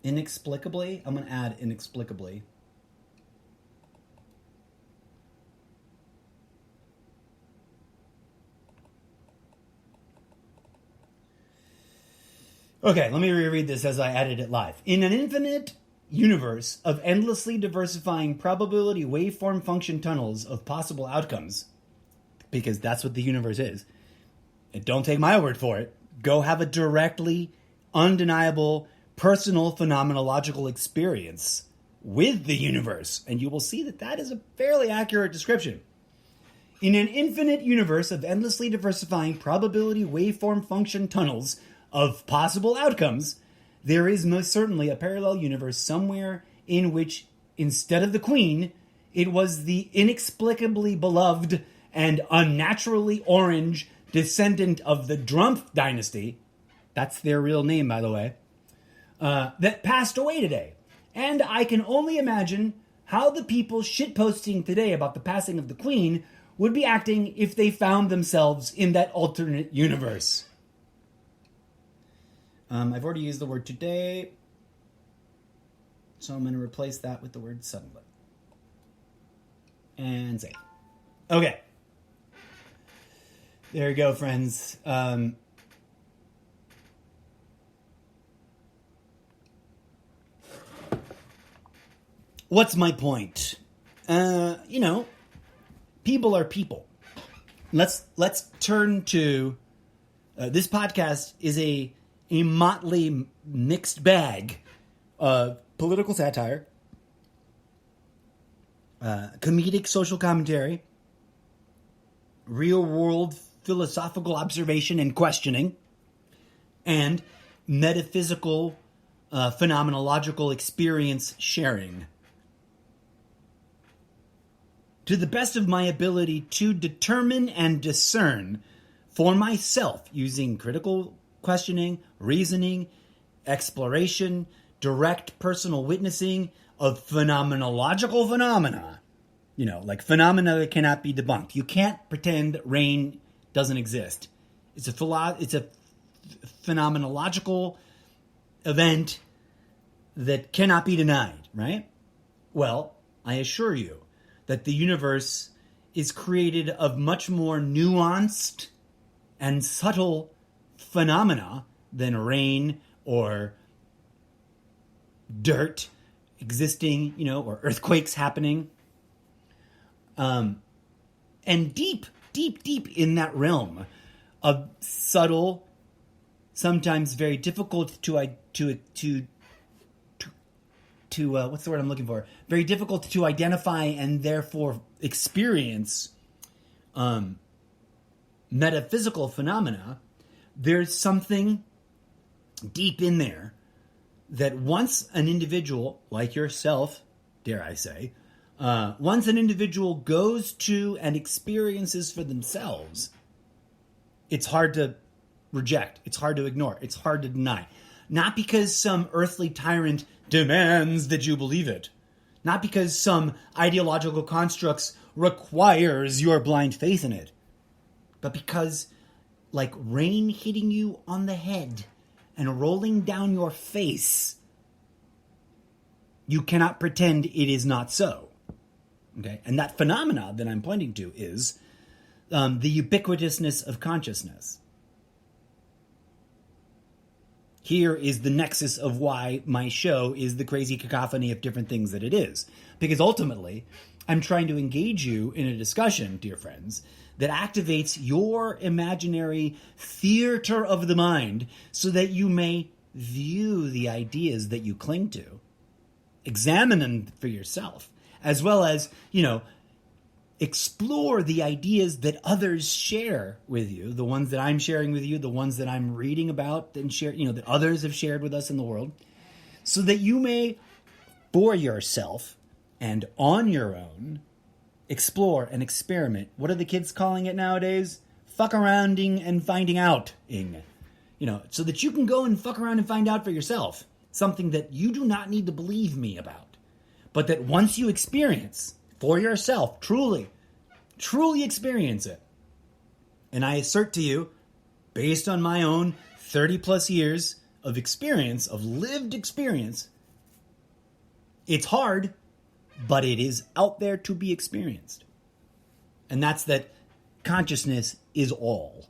Inexplicably. I'm going to add inexplicably. Okay, let me reread this as I added it live. In an infinite universe of endlessly diversifying probability waveform function tunnels of possible outcomes, because that's what the universe is, and don't take my word for it, go have a directly undeniable personal phenomenological experience with the universe, and you will see that that is a fairly accurate description. In an infinite universe of endlessly diversifying probability waveform function tunnels of possible outcomes, there is most certainly a parallel universe somewhere in which, instead of the queen, it was the inexplicably beloved and unnaturally orange descendant of the Drumpf dynasty, that's their real name, by the way, that passed away today. And I can only imagine how the people shitposting today about the passing of the queen would be acting if they found themselves in that alternate universe. I've already used the word today, so I'm going to replace that with the word suddenly. And save. Okay. There you go, friends. What's my point? People are people. Let's turn to this podcast is a motley mixed bag of political satire, comedic social commentary, real-world philosophical observation and questioning, and metaphysical phenomenological experience sharing. To the best of my ability to determine and discern for myself using critical questioning, reasoning, exploration, direct personal witnessing of phenomenological phenomena. Like phenomena that cannot be debunked. You can't pretend rain doesn't exist. It's a phenomenological event that cannot be denied, right? Well, I assure you that the universe is created of much more nuanced and subtle phenomena than rain or dirt existing, or earthquakes happening. And deep in that realm of subtle, sometimes very difficult to what's the word I'm looking for? Very difficult to identify and therefore experience metaphysical phenomena, there's something deep in there that once an individual, like yourself, dare I say, once an individual goes to and experiences for themselves, it's hard to reject, it's hard to ignore, it's hard to deny. Not because some earthly tyrant demands that you believe it, not because some ideological constructs requires your blind faith in it, but because, like rain hitting you on the head and rolling down your face, you cannot pretend it is not so. Okay? And that phenomena that I'm pointing to is the ubiquitousness of consciousness. Here is the nexus of why my show is the crazy cacophony of different things that it is. Because ultimately, I'm trying to engage you in a discussion, dear friends, that activates your imaginary theater of the mind so that you may view the ideas that you cling to, examine them for yourself, as well as, explore the ideas that others share with you, the ones that I'm sharing with you, the ones that I'm reading about and share, that others have shared with us in the world, so that you may, for yourself and on your own, explore and experiment. What are the kids calling it nowadays? Fuck arounding and finding out-ing. So that you can go and fuck around and find out for yourself something that you do not need to believe me about, but that once you experience for yourself, truly experience it. And I assert to you, based on my own 30 plus years of experience, of lived experience, it's hard, but it is out there to be experienced. And that's that consciousness is all,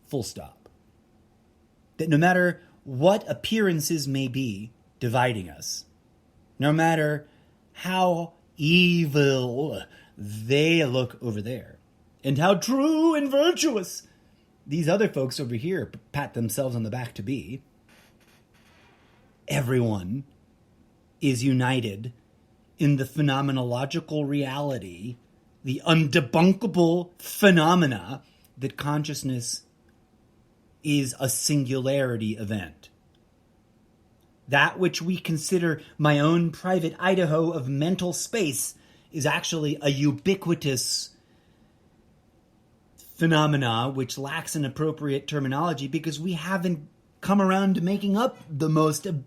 full stop. That no matter what appearances may be dividing us, no matter how evil they look over there, and how true and virtuous these other folks over here pat themselves on the back to be, everyone is united in the phenomenological reality, the undebunkable phenomena that consciousness is a singularity event. That which we consider my own private Idaho of mental space is actually a ubiquitous phenomena which lacks an appropriate terminology because we haven't come around to making up the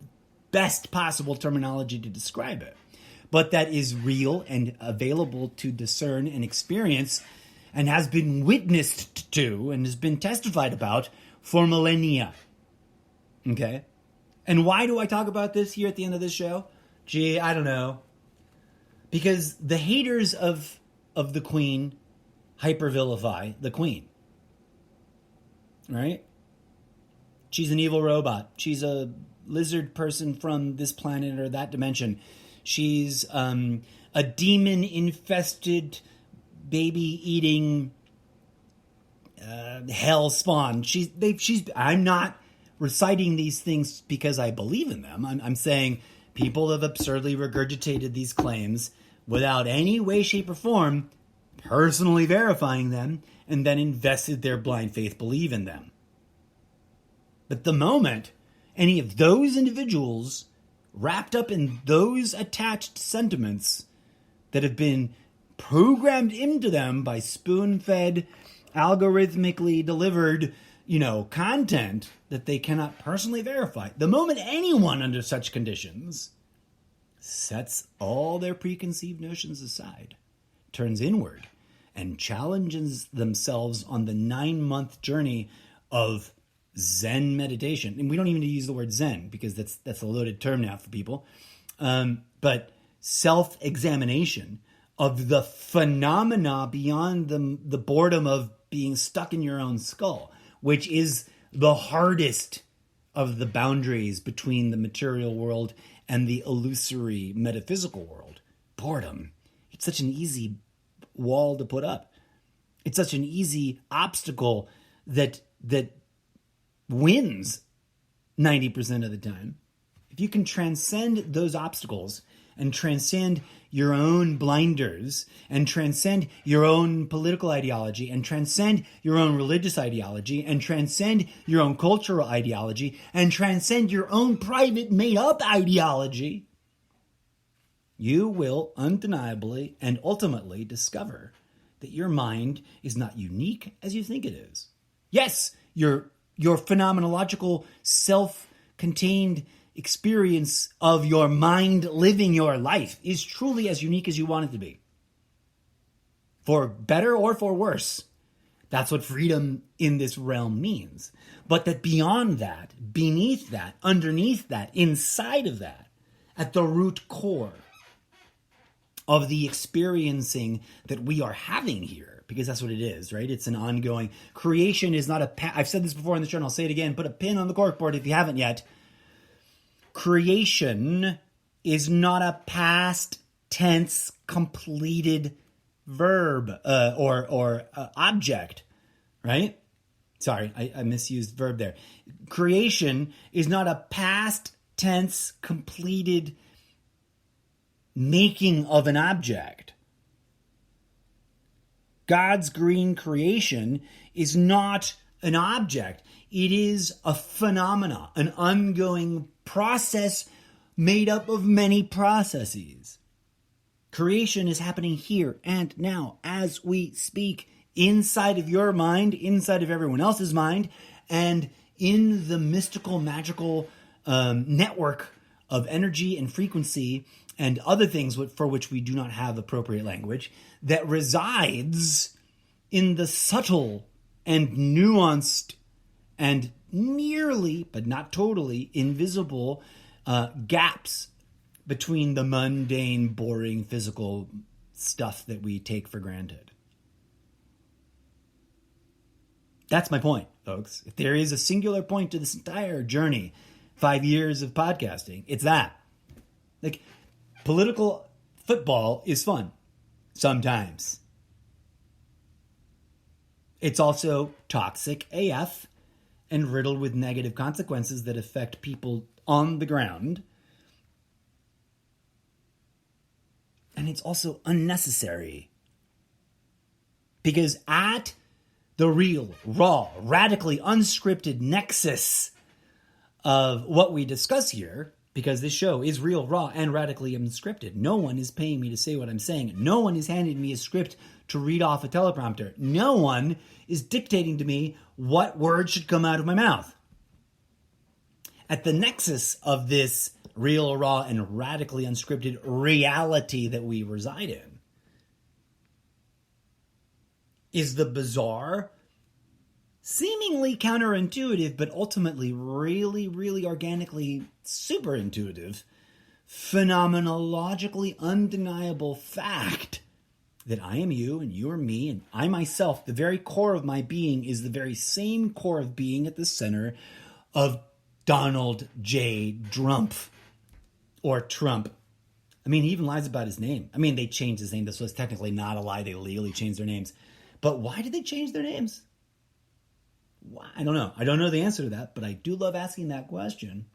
best possible terminology to describe it. But that is real and available to discern and experience and has been witnessed to and has been testified about for millennia. Okay? And why do I talk about this here at the end of this show? Gee, I don't know. Because the haters of the Queen hyper-vilify the Queen. Right? She's an evil robot. She's a lizard person from this planet or that dimension. She's a demon-infested, baby-eating hell spawn. I'm not reciting these things because I believe in them. I'm saying people have absurdly regurgitated these claims without any way, shape, or form personally verifying them and then invested their blind faith belief in them. But the moment any of those individuals wrapped up in those attached sentiments that have been programmed into them by spoon-fed, algorithmically delivered, content that they cannot personally verify. The moment anyone under such conditions sets all their preconceived notions aside, turns inward, and challenges themselves on the 9-month journey of Zen meditation. And we don't even use the word Zen because that's a loaded term now for people. But self-examination of the phenomena beyond the boredom of being stuck in your own skull, which is the hardest of the boundaries between the material world and the illusory metaphysical world. Boredom. It's such an easy wall to put up. It's such an easy obstacle that wins 90% of the time. If you can transcend those obstacles and transcend your own blinders and transcend your own political ideology and transcend your own religious ideology and transcend your own cultural ideology and transcend your own private made-up ideology, you will undeniably and ultimately discover that your mind is not unique as you think it is. Yes, your phenomenological self-contained experience of your mind living your life is truly as unique as you want it to be. For better or for worse. That's what freedom in this realm means. But that beyond that, beneath that, underneath that, inside of that, at the root core of the experiencing that we are having here, because that's what it is, right? It's an ongoing creation. Is not I've said this before in the show, and I'll say it again. Put a pin on the corkboard if you haven't yet. Creation is not a past tense completed verb or object, right? Sorry, I misused verb there. Creation is not a past tense completed making of an object. God's green creation is not an object. It is a phenomena, an ongoing process made up of many processes. Creation is happening here and now as we speak, inside of your mind, inside of everyone else's mind, and in the mystical, magical network of energy and frequency and other things for which we do not have appropriate language, that resides in the subtle and nuanced and nearly, but not totally, invisible gaps between the mundane, boring, physical stuff that we take for granted. That's my point, folks. If there is a singular point to this entire journey, 5 years of podcasting, it's that. Like, political football is fun. Sometimes. It's also toxic AF and riddled with negative consequences that affect people on the ground. And it's also unnecessary. Because at the real, raw, radically unscripted nexus of what we discuss here, because this show is real, raw, and radically unscripted. No one is paying me to say what I'm saying. No one is handing me a script to read off a teleprompter. No one is dictating to me what words should come out of my mouth. At the nexus of this real, raw, and radically unscripted reality that we reside in is the bizarre, seemingly counterintuitive, but ultimately really, really organically super intuitive, phenomenologically undeniable fact that I am you and you are me and I myself, the very core of my being is the very same core of being at the center of Donald J. Trump or Trump. I mean, he even lies about his name. I mean, they changed his name. This was technically not a lie. They legally changed their names. But why did they change their names? I don't know. I don't know the answer to that, but I do love asking that question.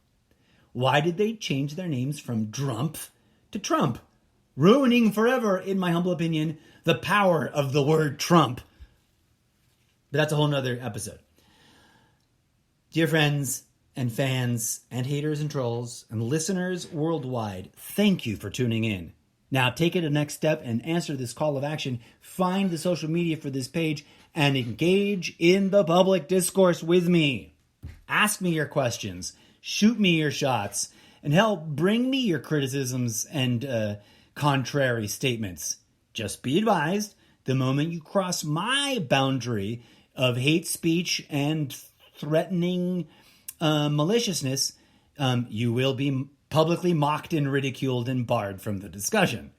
Why did they change their names from Drump to Trump? Ruining forever, in my humble opinion, the power of the word Trump. But that's a whole nother episode. Dear friends and fans and haters and trolls and listeners worldwide, thank you for tuning in. Now take it a next step and answer this call of action. Find the social media for this page and engage in the public discourse with me. Ask me your questions. Shoot me your shots. And hell, bring me your criticisms and contrary statements. Just be advised, the moment you cross my boundary of hate speech and threatening maliciousness, you will be publicly mocked and ridiculed and barred from the discussion.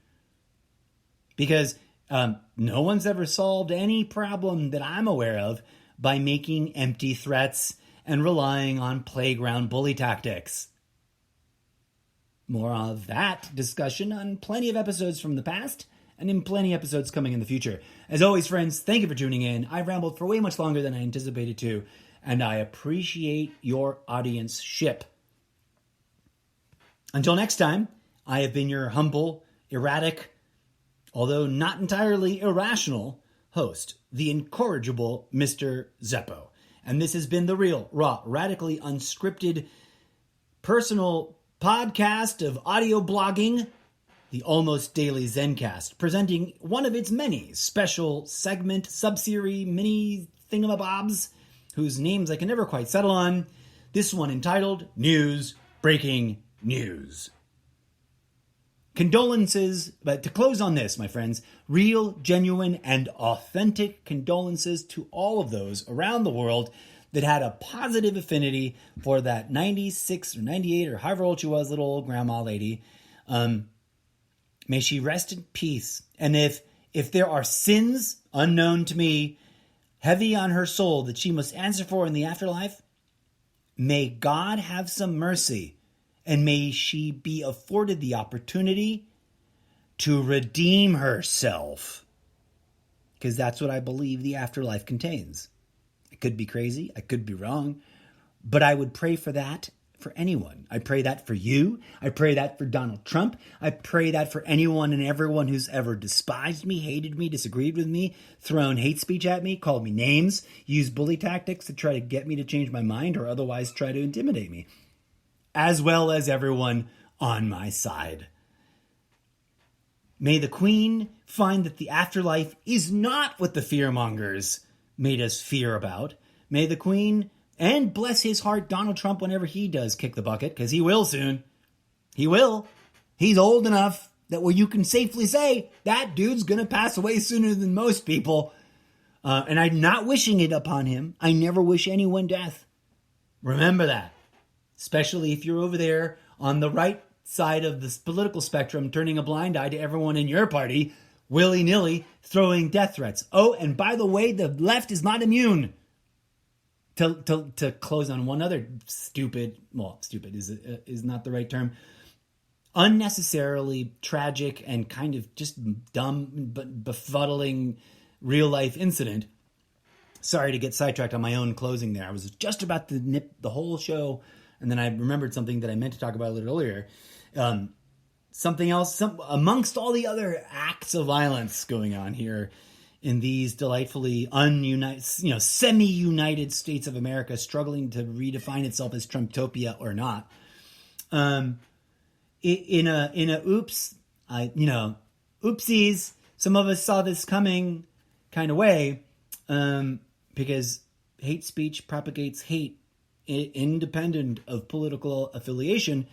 Because no one's ever solved any problem that I'm aware of by making empty threats and relying on playground bully tactics. More of that discussion on plenty of episodes from the past and in plenty of episodes coming in the future. As always, friends, thank you for tuning in. I rambled for way much longer than I anticipated to, and I appreciate your audience-ship. Until next time, I have been your humble, erratic, although not entirely irrational, host, the incorrigible Mr. Zeppo. And this has been the real, raw, radically unscripted, personal podcast of audio blogging, the Almost Daily Zencast, presenting one of its many special segment, sub-series, mini thingamabobs, whose names I can never quite settle on. This one entitled News, Breaking News. Condolences, but to close on this, my friends, real, genuine, and authentic condolences to all of those around the world that had a positive affinity for that 96 or 98 or however old she was, little old grandma lady. May she rest in peace. And if there are sins unknown to me, heavy on her soul that she must answer for in the afterlife, may God have some mercy. And may she be afforded the opportunity to redeem herself. Because that's what I believe the afterlife contains. I could be crazy. I could be wrong. But I would pray for that for anyone. I pray that for you. I pray that for Donald Trump. I pray that for anyone and everyone who's ever despised me, hated me, disagreed with me, thrown hate speech at me, called me names, used bully tactics to try to get me to change my mind or otherwise try to intimidate me. As well as everyone on my side. May the Queen find that the afterlife is not what the fearmongers made us fear about. May the Queen, and bless his heart, Donald Trump, whenever he does kick the bucket, because he will soon. He will. He's old enough that where you can safely say that dude's going to pass away sooner than most people. And I'm not wishing it upon him. I never wish anyone death. Remember that. Especially if you're over there on the right side of this political spectrum, turning a blind eye to everyone in your party, willy-nilly throwing death threats. Oh, and by the way, the left is not immune. To close on one other stupid is not the right term, unnecessarily tragic and kind of just dumb but befuddling real-life incident. Sorry to get sidetracked on my own closing there. I was just about to nip the whole show, and then I remembered something that I meant to talk about a little earlier. Something else, amongst all the other acts of violence going on here in these delightfully semi-united states of America, struggling to redefine itself as Trumptopia or not. In a oopsies, some of us saw this coming kind of way, because hate speech propagates hate independent of political affiliation.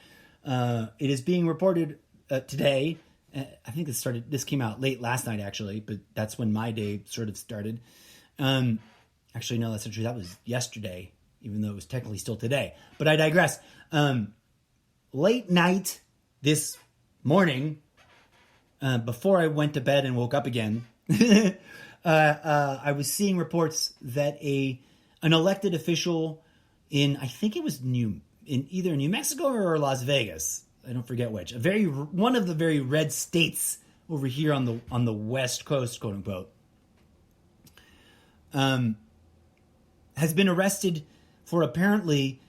It is being reported today. I think this came out late last night, actually, but that's when my day sort of started. Actually, no, that's not true. That was yesterday, even though it was technically still today. But I digress. Late night this morning, before I went to bed and woke up again, I was seeing reports that an elected official in, I think it was in either New Mexico or Las Vegas, I don't forget which, one of the very red states over here on the West Coast, quote unquote, has been arrested for apparently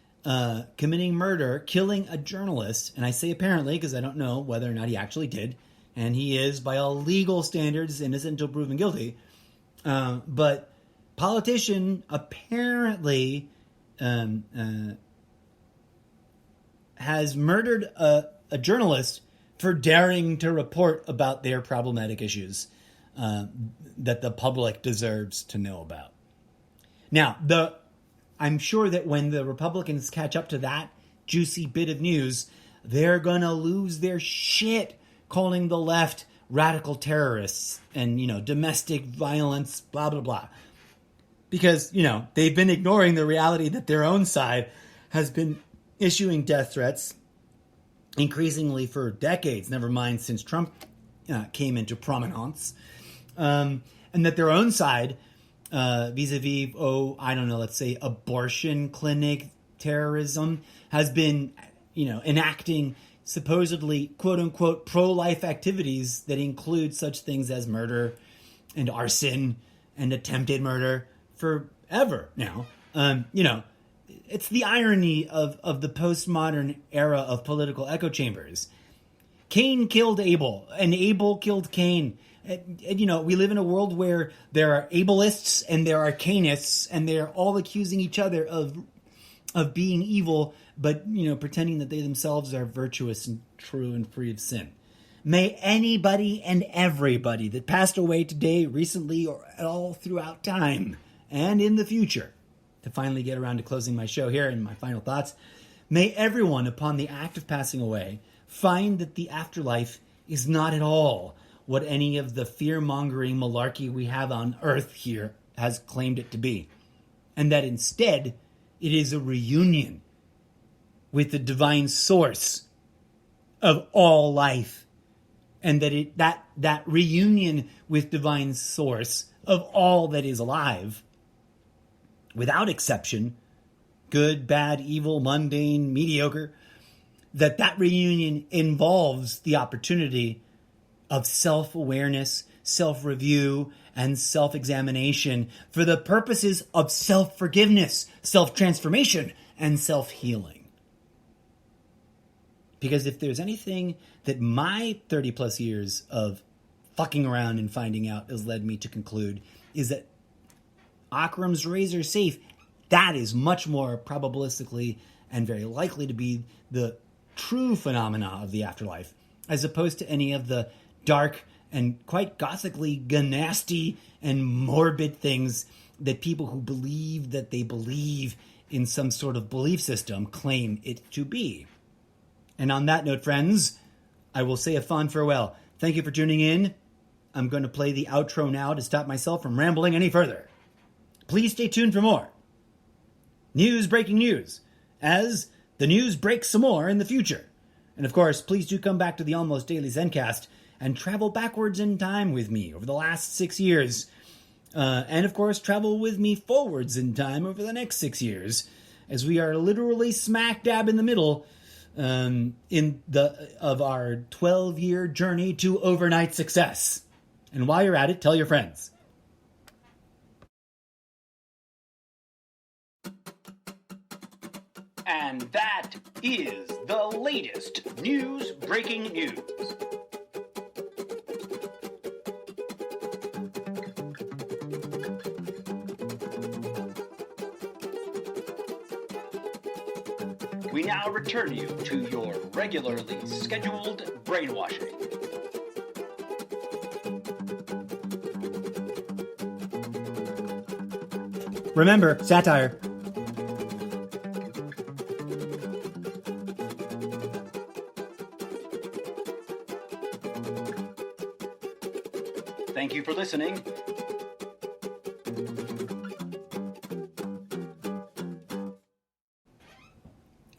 committing murder, killing a journalist. And I say apparently because I don't know whether or not he actually did. And he is, by all legal standards, innocent until proven guilty. But politician apparently has murdered a journalist for daring to report about their problematic issues that the public deserves to know about. Now, I'm sure that when the Republicans catch up to that juicy bit of news, they're going to lose their shit calling the left radical terrorists and, domestic violence, blah, blah, blah. Because, they've been ignoring the reality that their own side has been issuing death threats increasingly for decades, never mind since Trump came into prominence. And that their own side, vis-a-vis, let's say abortion clinic terrorism, has been, enacting supposedly, quote unquote, pro-life activities that include such things as murder and arson and attempted murder forever now. It's the irony of the postmodern era of political echo chambers. Cain killed Abel, and Abel killed Cain. And, we live in a world where there are ableists and there are Cainists, and they're all accusing each other of being evil, but, pretending that they themselves are virtuous and true and free of sin. May anybody and everybody that passed away today, recently, or all throughout time, and in the future, to finally get around to closing my show here and my final thoughts, may everyone upon the act of passing away find that the afterlife is not at all what any of the fear-mongering malarkey we have on earth here has claimed it to be, and that instead it is a reunion with the divine source of all life, and that reunion with divine source of all that is alive, without exception, good, bad, evil, mundane, mediocre, that reunion involves the opportunity of self-awareness, self-review, and self-examination for the purposes of self-forgiveness, self-transformation, and self-healing. Because if there's anything that my 30-plus years of fucking around and finding out has led me to conclude, is that Occam's razor safe, that is much more probabilistically and very likely to be the true phenomena of the afterlife, as opposed to any of the dark and quite gothically nasty and morbid things that people who believe that they believe in some sort of belief system claim it to be. And on that note, friends, I will say a fond farewell. Thank you for tuning in. I'm going to play the outro now to stop myself from rambling any further. Please stay tuned for more breaking news, as the news breaks some more in the future. And of course, please do come back to the Almost Daily Zencast and travel backwards in time with me over the last 6 years. And of course, travel with me forwards in time over the next 6 years, as we are literally smack dab in the middle of our 12-year journey to overnight success. And while you're at it, tell your friends. And that is the latest breaking news. We now return you to your regularly scheduled brainwashing. Remember, satire. Thank you for listening.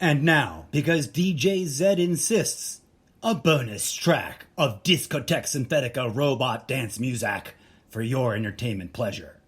And now, because DJ Zed insists, a bonus track of Discotheque Synthetica robot dance music for your entertainment pleasure.